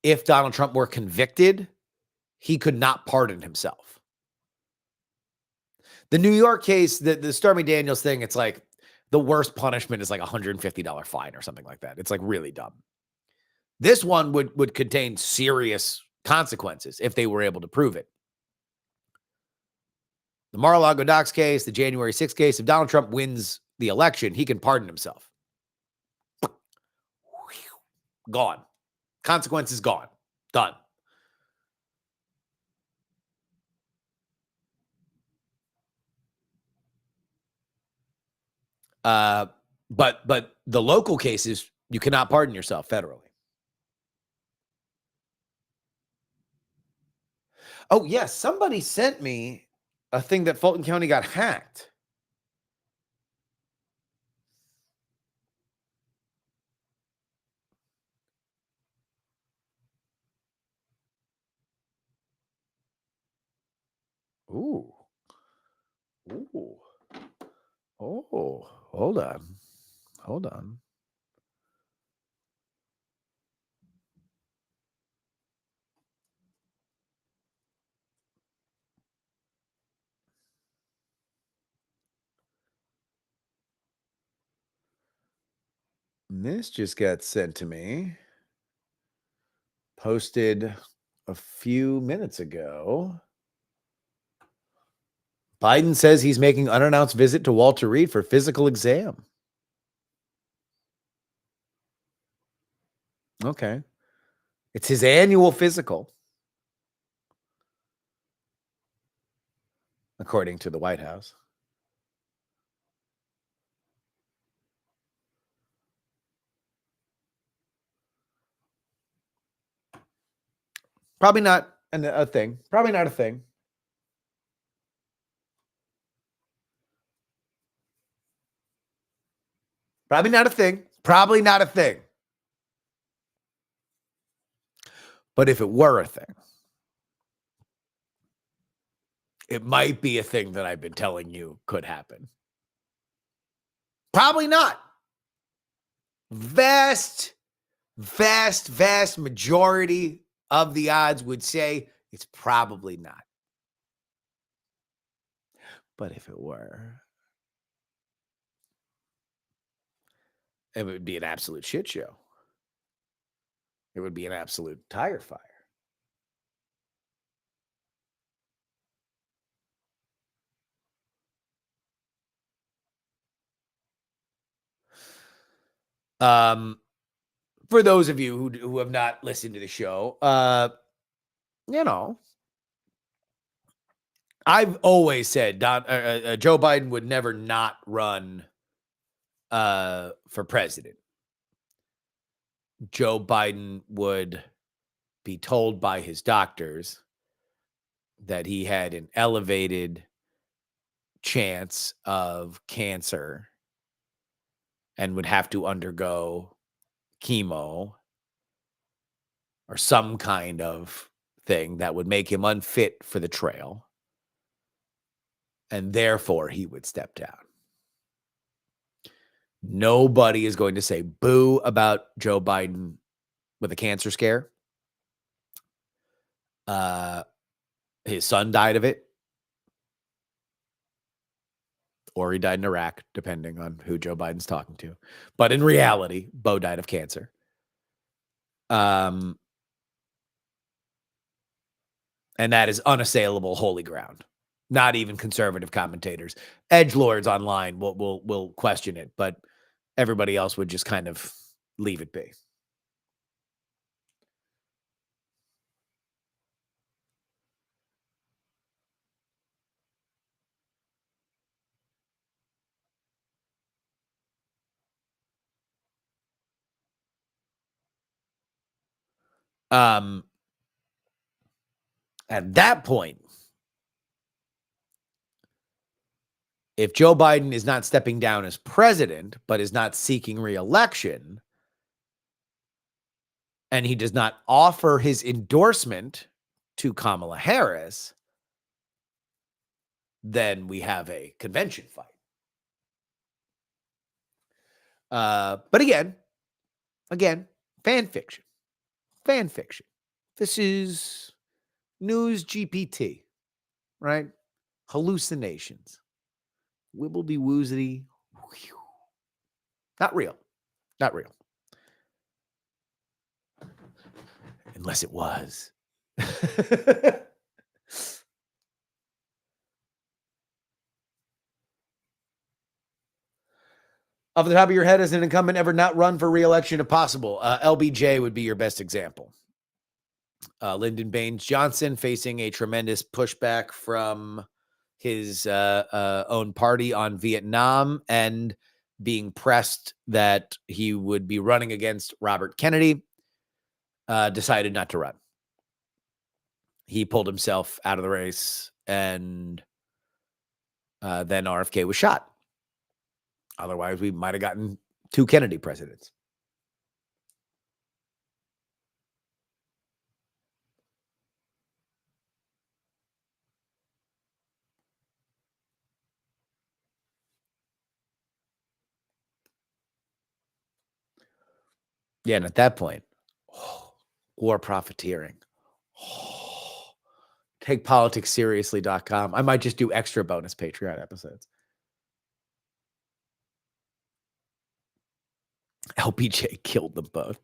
if Donald Trump were convicted, he could not pardon himself. The New York case, the Stormy Daniels thing, it's like the worst punishment is like $150 fine or something like that. It's like really dumb. This one would contain serious consequences if they were able to prove it. The Mar-a-Lago Docks case, the January 6th case, if Donald Trump wins the election, he can pardon himself. Gone. Consequences gone. Done. But the local cases, you cannot pardon yourself federally. Oh, yes. Somebody sent me a thing that Fulton County got hacked. Ooh. Ooh. Oh, hold on. Hold on. This just got sent to me. Posted a few minutes ago. Biden says he's making unannounced visit to Walter Reed for physical exam. Okay. It's his annual physical, according to the White House. Probably not a thing. Probably not a thing. Probably not a thing. Probably not a thing. But if it were a thing, it might be a thing that I've been telling you could happen. Probably not. Vast majority of the odds would say it's probably not. But if it were, it would be an absolute shit show. It would be an absolute tire fire. For those of you who have not listened to the show, I've always said Joe Biden would never not run for president. Joe Biden would be told by his doctors that he had an elevated chance of cancer and would have to undergo chemo or some kind of thing that would make him unfit for the trail. And therefore, he would step down. Nobody is going to say boo about Joe Biden with a cancer scare. His son died of it. Or he died in Iraq, depending on who Joe Biden's talking to. But in reality, Bo died of cancer. And that is unassailable holy ground. Not even conservative commentators. Edgelords online will question it, but everybody else would just kind of leave it be. At that point, if Joe Biden is not stepping down as president, but is not seeking re-election, and he does not offer his endorsement to Kamala Harris, then we have a convention fight. But again, fan fiction. This is news GPT, right? Hallucinations. Wibbledy woozedy. Not real. Unless it was. Off the top of your head, has an incumbent ever not run for re-election if possible? LBJ would be your best example. Lyndon Baines Johnson facing a tremendous pushback from his own party on Vietnam and being pressed that he would be running against Robert Kennedy, decided not to run. He pulled himself out of the race, and then RFK was shot. Otherwise, we might have gotten 2 Kennedy presidents. Yeah, and at that point, war profiteering. TakePoliticsSeriously.com. I might just do extra bonus Patreon episodes. LBJ killed them both.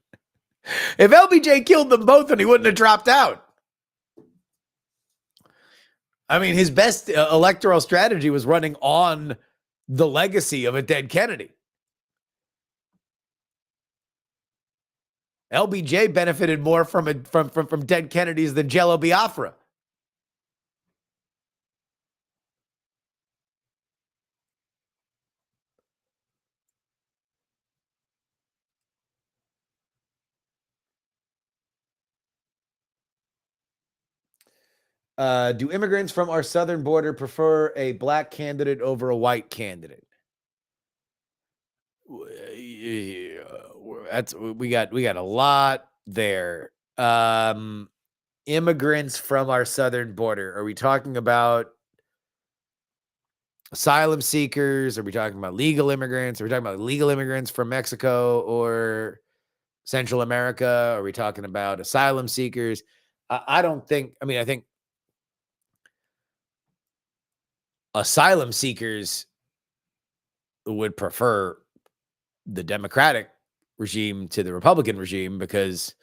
If LBJ killed them both, then he wouldn't have dropped out. I mean, his best electoral strategy was running on the legacy of a dead Kennedy. LBJ benefited more from dead Kennedys than Jello Biafra. Do immigrants from our southern border prefer a black candidate over a white candidate? We got a lot there. Immigrants from our southern border. Are we talking about asylum seekers? Are we talking about legal immigrants? Are we talking about legal immigrants from Mexico or Central America? Are we talking about asylum seekers? I don't think, I mean, I think asylum seekers would prefer the Democratic regime to the Republican regime because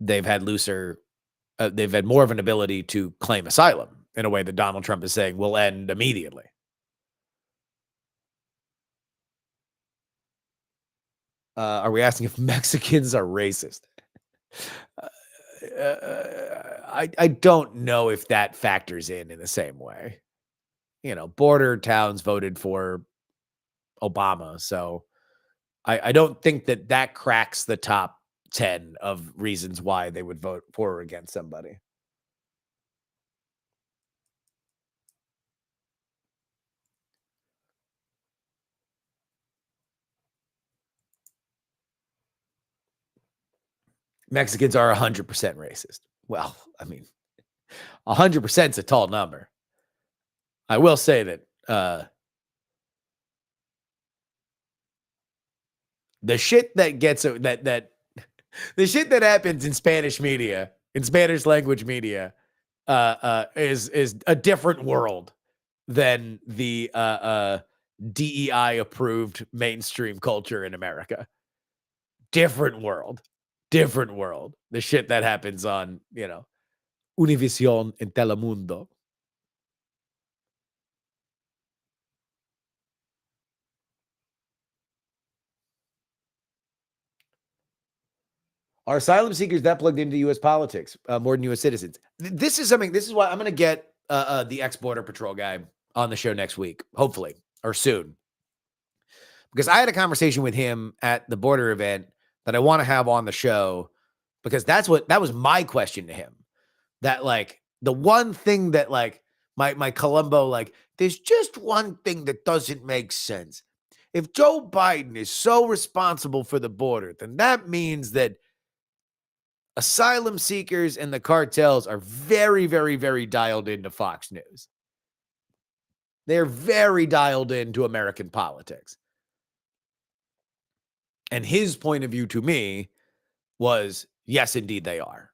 they've had they've had more of an ability to claim asylum in a way that Donald Trump is saying will end immediately. Are we asking if Mexicans are racist? I don't know if that factors in the same way. Border towns voted for Obama, so I don't think that cracks the top 10 of reasons why they would vote for or against somebody. Mexicans are 100% racist. Well, I mean, 100% is a tall number. I will say that the shit that gets that the shit that happens in Spanish media, in Spanish language media, is a different world than the DEI approved mainstream culture in America. Different world. Different world. The shit that happens on, Univision and Telemundo. Are asylum seekers that plugged into U.S. politics more than U.S. citizens? This is something. This is why I'm going to get the ex-border patrol guy on the show next week, hopefully, or soon, because I had a conversation with him at the border event that I want to have on the show, because that was my question to him. That, like, the one thing that, like, my Columbo, like, there's just one thing that doesn't make sense. If Joe Biden is so responsible for the border, then that means that asylum seekers and the cartels are very, very, very dialed into Fox News. They're very dialed into American politics. And his point of view to me was, yes, indeed they are.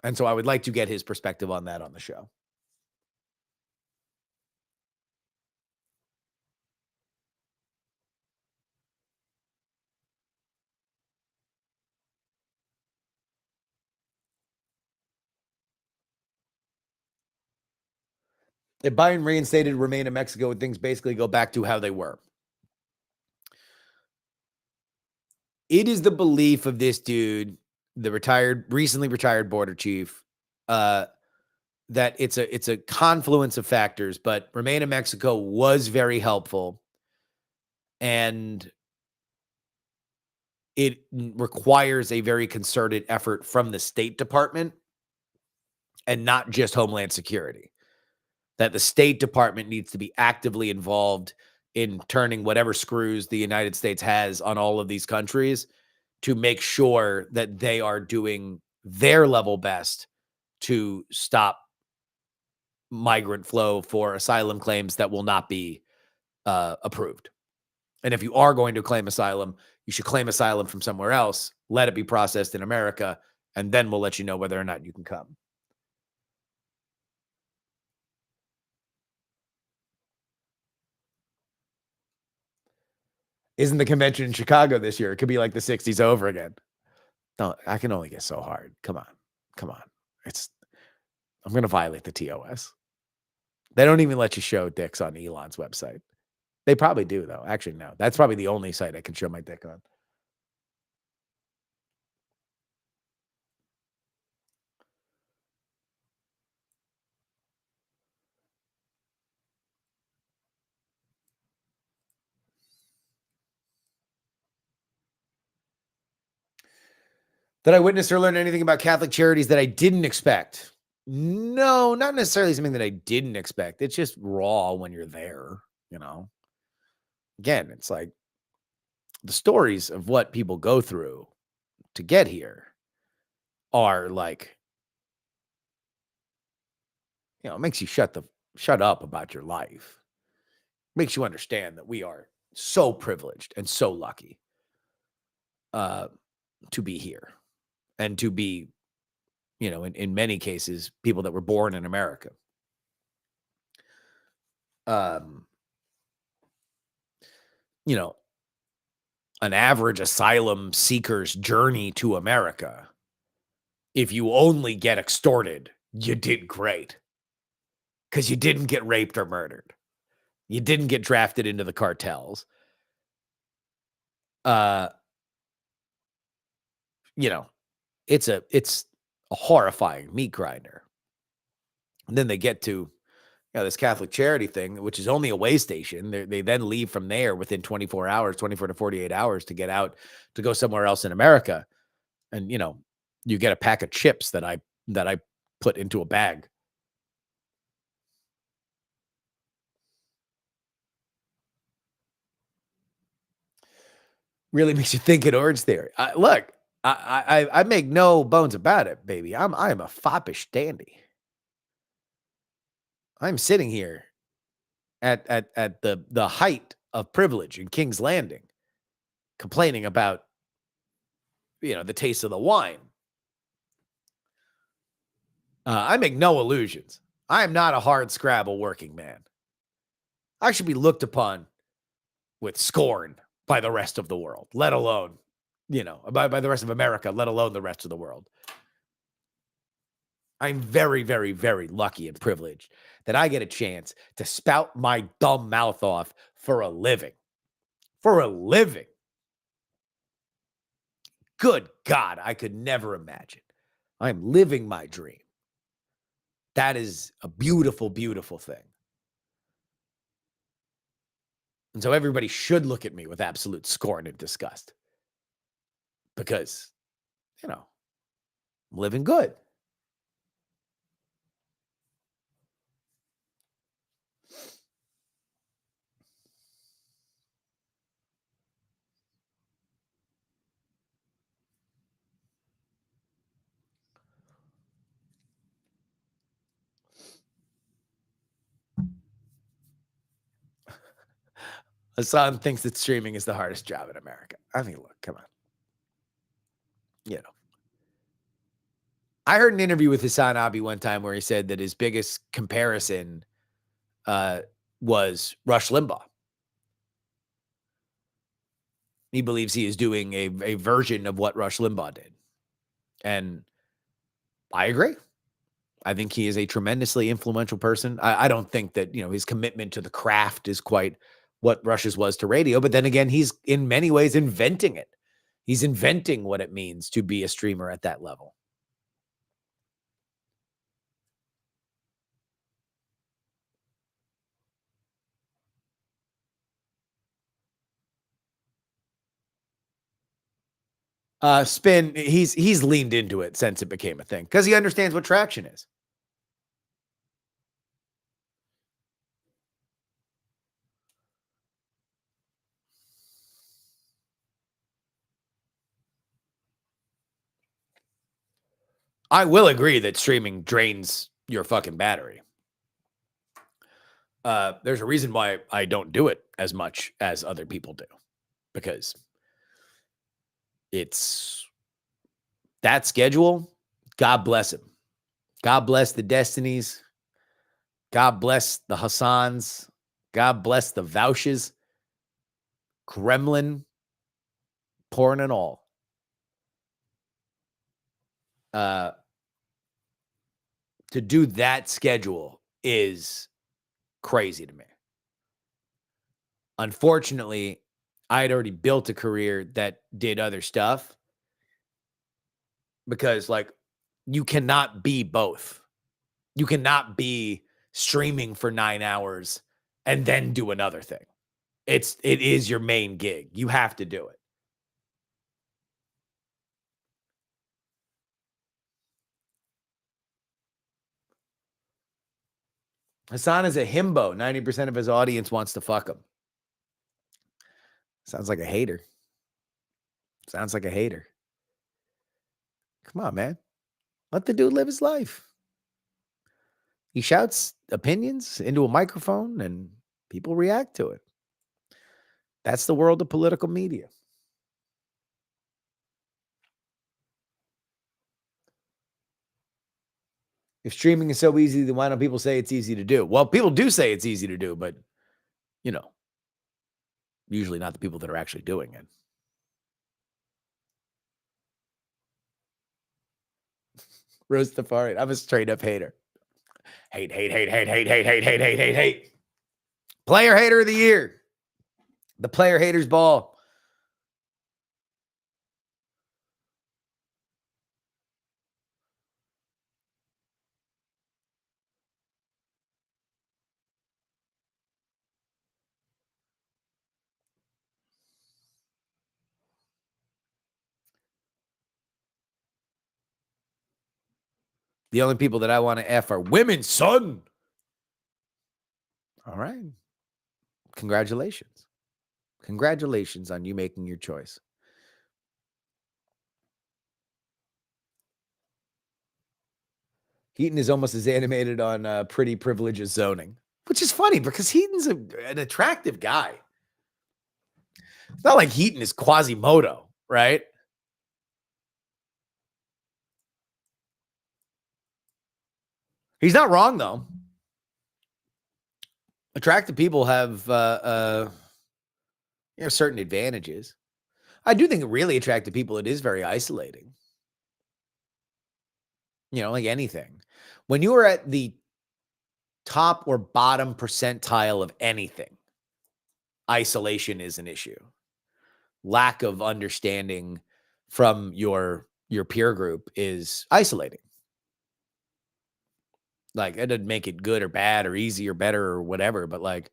And so I would like to get his perspective on that on the show. If Biden reinstated remain in Mexico, things basically go back to how they were. It is the belief of this dude, the recently retired border chief, that it's a confluence of factors, but remain in Mexico was very helpful, and it requires a very concerted effort from the State Department and not just Homeland Security. That the State Department needs to be actively involved in turning whatever screws the United States has on all of these countries to make sure that they are doing their level best to stop migrant flow for asylum claims that will not be approved. And if you are going to claim asylum, you should claim asylum from somewhere else, let it be processed in America, and then we'll let you know whether or not you can come. Isn't the convention in Chicago this year? It could be like the 60s over again. No, I can only get so hard. Come on. Come on. I'm going to violate the TOS. They don't even let you show dicks on Elon's website. They probably do, though. Actually, no. That's probably the only site I can show my dick on. Did I witness or learn anything about Catholic charities that I didn't expect? No, not necessarily something that I didn't expect. It's just raw when you're there, you know? Again, it's like the stories of what people go through to get here are like, it makes you shut up about your life. makes you understand that we are so privileged and so lucky to be here and to be, in many cases, people that were born in America. You know, an average asylum seeker's journey to America, if you only get extorted, you did great. Because you didn't get raped or murdered. You didn't get drafted into the cartels. It's a horrifying meat grinder. And then they get to this Catholic charity thing, which is only a way station. They then leave from there within 24 to 48 hours to get out to go somewhere else in America. And, you get a pack of chips that I put into a bag. Really makes you think in Orange Theory. Look, I make no bones about it, baby. I am a foppish dandy. I'm sitting here at the height of privilege in King's Landing, complaining about the taste of the wine. I make no illusions. I am not a hard scrabble working man. I should be looked upon with scorn by the rest of the world, let alone, by the rest of America, let alone the rest of the world. I'm very, very, very lucky and privileged that I get a chance to spout my dumb mouth off for a living. For a living. Good God, I could never imagine. I'm living my dream. That is a beautiful, beautiful thing. And so everybody should look at me with absolute scorn and disgust. Because, I'm living good. Hassan thinks that streaming is the hardest job in America. I mean, look, come on. I heard an interview with Hassan Abi one time where he said that his biggest comparison was Rush Limbaugh. He believes he is doing a version of what Rush Limbaugh did. And I agree. I think he is a tremendously influential person. I don't think that, his commitment to the craft is quite what Rush's was to radio. But then again, he's in many ways inventing it. He's inventing what it means to be a streamer at that level. Spin, he's leaned into it since it became a thing because he understands what traction is. I will agree that streaming drains your fucking battery. There's a reason why I don't do it as much as other people do, because it's that schedule. God bless him. God bless the Destinies. God bless the Hassans. God bless the Vouches. Gremlin. Porn and all. To do that schedule is crazy to me. Unfortunately, I had already built a career that did other stuff, because you cannot be both. You cannot be streaming for 9 hours and then do another thing. It is your main gig. You have to do it. Hassan is a himbo. 90% of his audience wants to fuck him. Sounds like a hater. Sounds like a hater. Come on, man. Let the dude live his life. He shouts opinions into a microphone and People react to it. That's the world of political media. If streaming is so easy, then why don't people say it's easy to do? Well, people do say it's easy to do, but, you know, usually not the people that are actually doing it. Rostafari. I'm a straight up hater. Hate, hate, hate, hate, hate, hate, hate, hate, hate, hate, hate. Player hater of the year. The player haters ball. The only people that I want to F are women, son. All right. Congratulations. Congratulations on you making your choice. Heaton is almost as animated on Pretty Privilege as Zoning, which is funny because Heaton's an attractive guy. It's not like Heaton is Quasimodo, right? He's not wrong, though. Attractive people have certain advantages. I do think really attractive people, it is very isolating. Like anything. When you are at the top or bottom percentile of anything, isolation is an issue. Lack of understanding from your peer group is isolating. Like, it doesn't make it good or bad or easy or better or whatever, but like,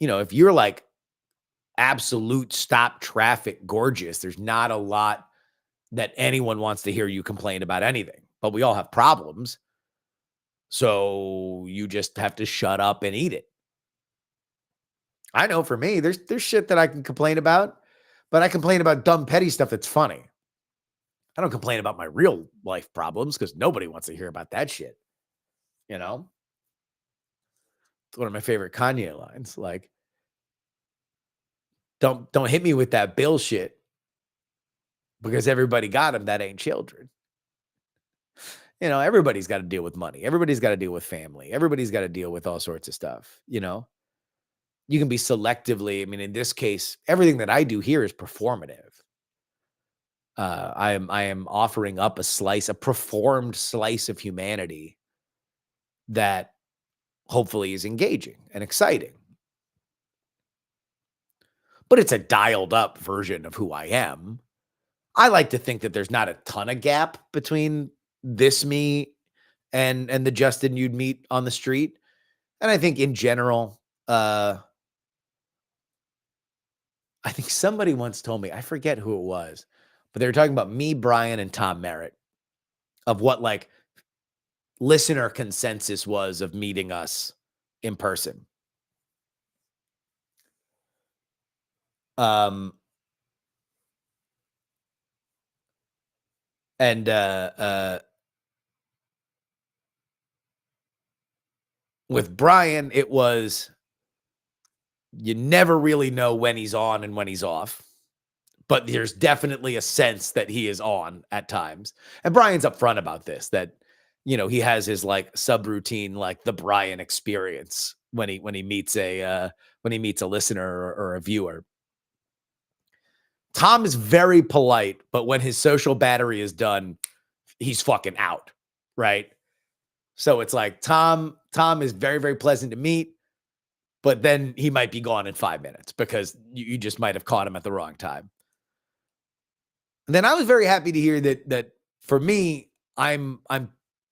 if you're like absolute stop traffic gorgeous, there's not a lot that anyone wants to hear you complain about anything, but we all have problems. So you just have to shut up and eat it. I know for me, there's shit that I can complain about, but I complain about dumb, petty stuff that's funny. I don't complain about my real life problems because nobody wants to hear about that shit. It's one of my favorite Kanye lines. Like, don't hit me with that bill shit because everybody got them that ain't children. Everybody's got to deal with money. Everybody's got to deal with family. Everybody's got to deal with all sorts of stuff. You can be selectively, in this case, everything that I do here is performative. I am offering up a performed slice of humanity that hopefully is engaging and exciting. But it's a dialed up version of who I am. I like to think that there's not a ton of gap between this me and the Justin you'd meet on the street. And I think in general, I think somebody once told me, I forget who it was, but they were talking about me, Brian, and Tom Merritt of what like listener consensus was of meeting us in person. And with Brian, it was you never really know when he's on and when he's off, but there's definitely a sense that he is on at times. And Brian's upfront about this, that, he has his like subroutine, like the Brian experience when he meets a listener or a viewer. Tom is very polite, but when his social battery is done, he's fucking out, right? So it's like Tom is very, very pleasant to meet, but then he might be gone in 5 minutes because you just might have caught him at the wrong time. And then I was very happy to hear that for me, I'm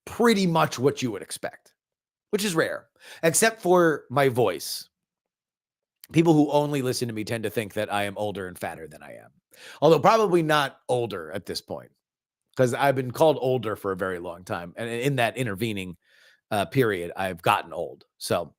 pretty much what you would expect, which is rare, except for my voice. People who only listen to me tend to think that I am older and fatter than I am. Although probably not older at this point, because I've been called older for a very long time. And in that intervening period, I've gotten old. So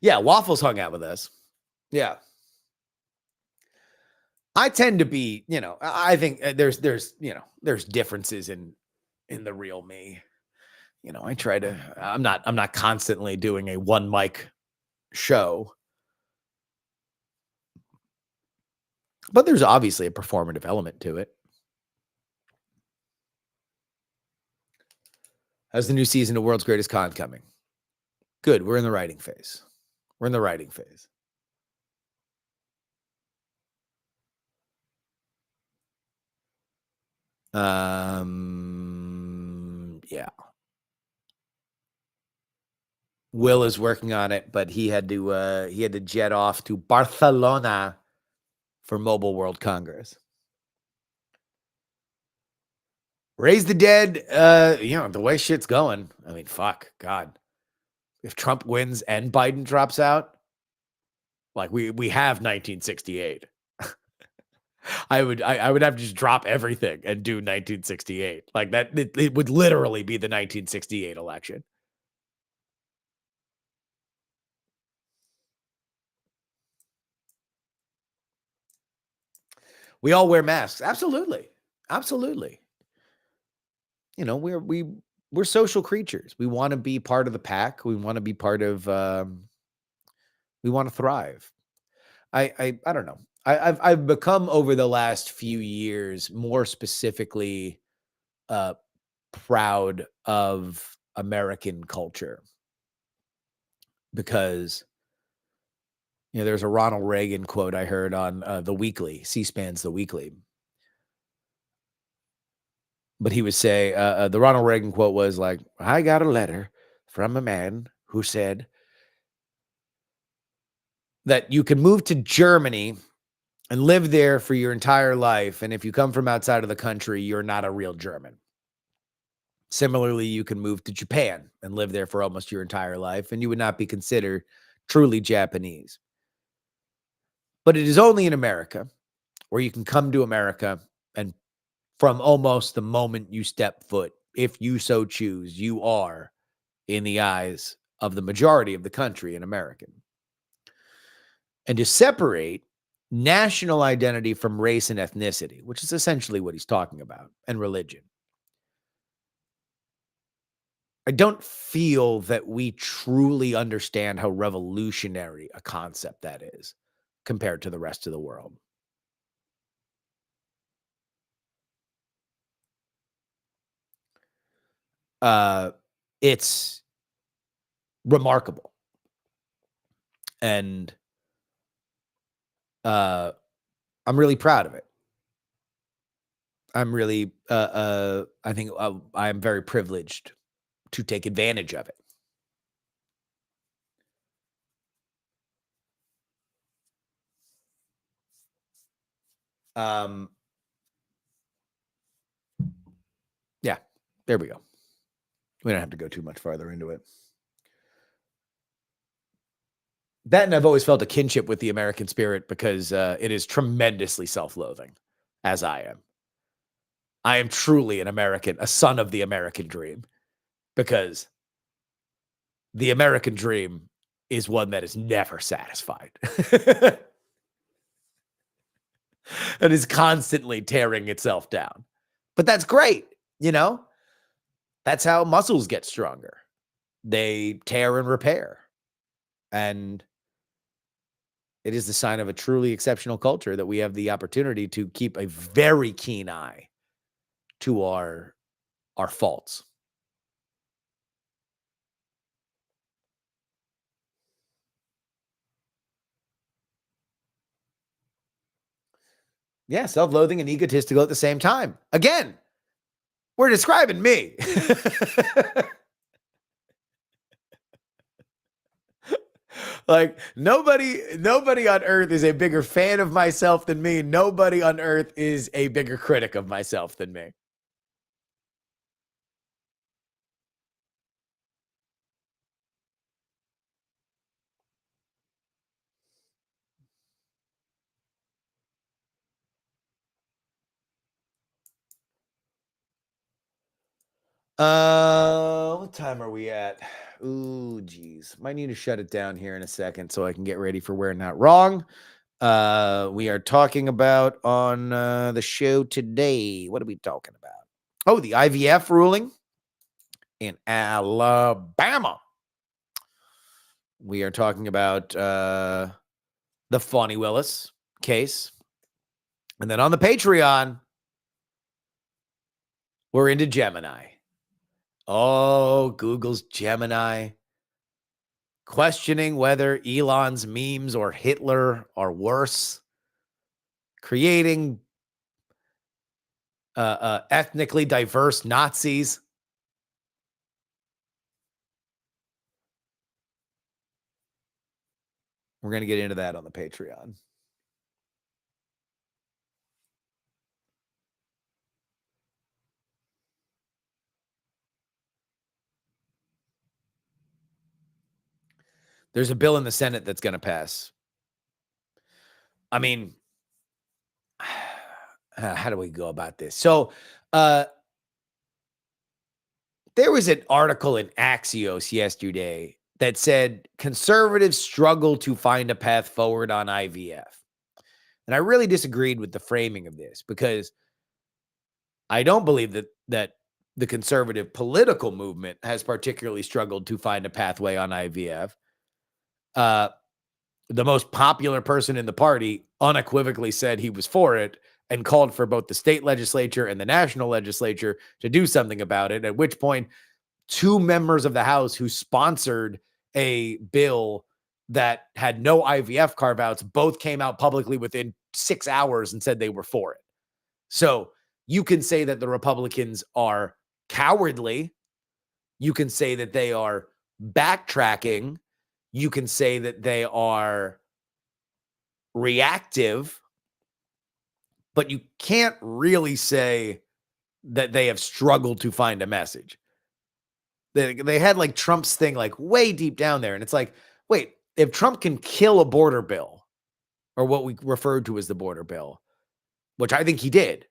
Yeah, Waffles hung out with us. Yeah. I tend to be, I think there's there's differences in the real me. I try to I'm not constantly doing a one mic show, but there's obviously a performative element to it. How's the new season of World's Greatest Con coming? Good. We're in the writing phase. We're in the writing phase. Yeah. Will is working on it, but he had to jet off to Barcelona for Mobile World Congress. Raise the dead, the way shit's going. I mean, fuck, God. If Trump wins and Biden drops out, like we have 1968. I would have to just drop everything and do 1968. Like that it would literally be the 1968 election. We all wear masks. Absolutely. Absolutely. We're social creatures. We want to be part of the pack. We want to be part of we want to thrive. I don't know. I've become over the last few years more specifically proud of American culture because there's a Ronald Reagan quote I heard on The Weekly, C-SPAN's The Weekly. But he would say, the Ronald Reagan quote was like, I got a letter from a man who said that you can move to Germany and live there for your entire life. And if you come from outside of the country, you're not a real German. Similarly, you can move to Japan and live there for almost your entire life, and you would not be considered truly Japanese. But it is only in America where you can come to America and from almost the moment you step foot, if you so choose, you are, in the eyes of the majority of the country, an American. And to separate national identity from race and ethnicity, which is essentially what he's talking about, and religion, I don't feel that we truly understand how revolutionary a concept that is compared to the rest of the world. It's remarkable. And I'm really proud of it. I'm really, I think I'm very privileged to take advantage of it. Yeah, there we go. We don't have to go too much farther into it. That, and I've always felt a kinship with the American spirit because it is tremendously self-loathing, as I am. I am truly an American, a son of the American dream, because the American dream is one that is never satisfied. And is constantly tearing itself down. But that's great, That's how muscles get stronger. They tear and repair. And it is the sign of a truly exceptional culture that we have the opportunity to keep a very keen eye to our faults. Yeah, self-loathing and egotistical at the same time. Again, we're describing me. Like nobody on earth is a bigger fan of myself than me. Nobody on earth is a bigger critic of myself than me. What time are we at? Ooh, geez. Might need to shut it down here in a second so I can get ready for We're Not Wrong. We are talking about on the show today. What are we talking about? Oh, the IVF ruling in Alabama. We are talking about the Fani Willis case. And then on the Patreon, we're into Gemini. Oh, Google's Gemini. Questioning whether Elon's memes or Hitler are worse. Creating ethnically diverse Nazis. We're going to get into that on the Patreon. There's a bill in the Senate that's going to pass. I mean, how do we go about this? So, there was an article in Axios yesterday that said conservatives struggle to find a path forward on IVF. And I really disagreed with the framing of this because I don't believe that the conservative political movement has particularly struggled to find a pathway on IVF. The most popular person in the party unequivocally said he was for it and called for both the state legislature and the national legislature to do something about it, at which point two members of the House who sponsored a bill that had no IVF carve-outs both came out publicly within 6 hours and said they were for it. So you can say that the Republicans are cowardly. You can say that they are backtracking. You can say that they are reactive, but you can't really say that they have struggled to find a message. They had like Trump's thing like way deep down there. And it's like, wait, if Trump can kill a border bill, or what we referred to as the border bill, which I think he did,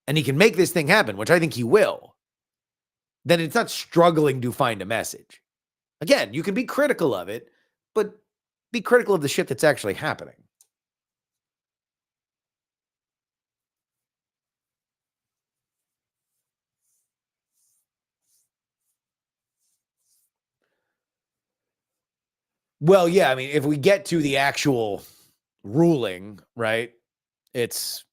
and he can make this thing happen, which I think he will, then it's not struggling to find a message. Again, you can be critical of it, but be critical of the shit that's actually happening. Well, yeah, I mean, if we get to the actual ruling, right, it's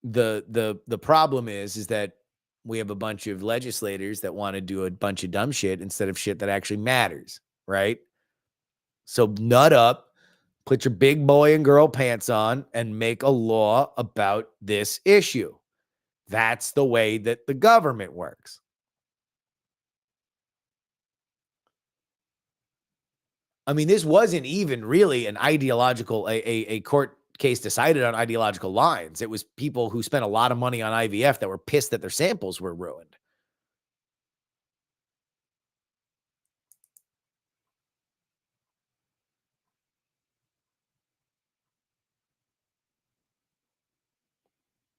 the problem is that we have a bunch of legislators that want to do a bunch of dumb shit instead of shit that actually matters, right? So nut up, put your big boy and girl pants on, and make a law about this issue. That's the way that the government works. I mean, this wasn't even really an ideological, a court case decided on ideological lines. It was people who spent a lot of money on IVF that were pissed that their samples were ruined.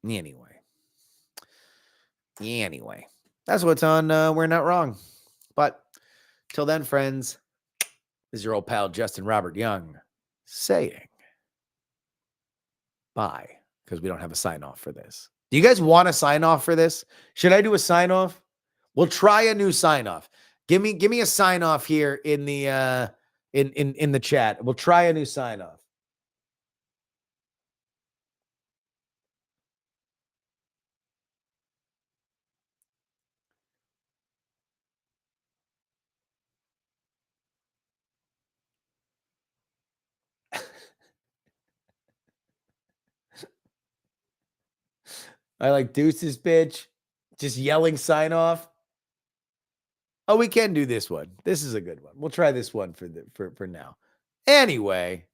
Anyway, that's what's on We're Not Wrong. But till then, friends, this is your old pal Justin Robert Young saying bye, because we don't have a sign off for this. Do you guys want a sign off for this? Should I do a sign off? We'll try a new sign off. Give me a sign off here in the in the chat. We'll try a new sign off. I like deuces, bitch. Just yelling sign off. Oh, we can do this one. This is a good one. We'll try this one for now. Anyway,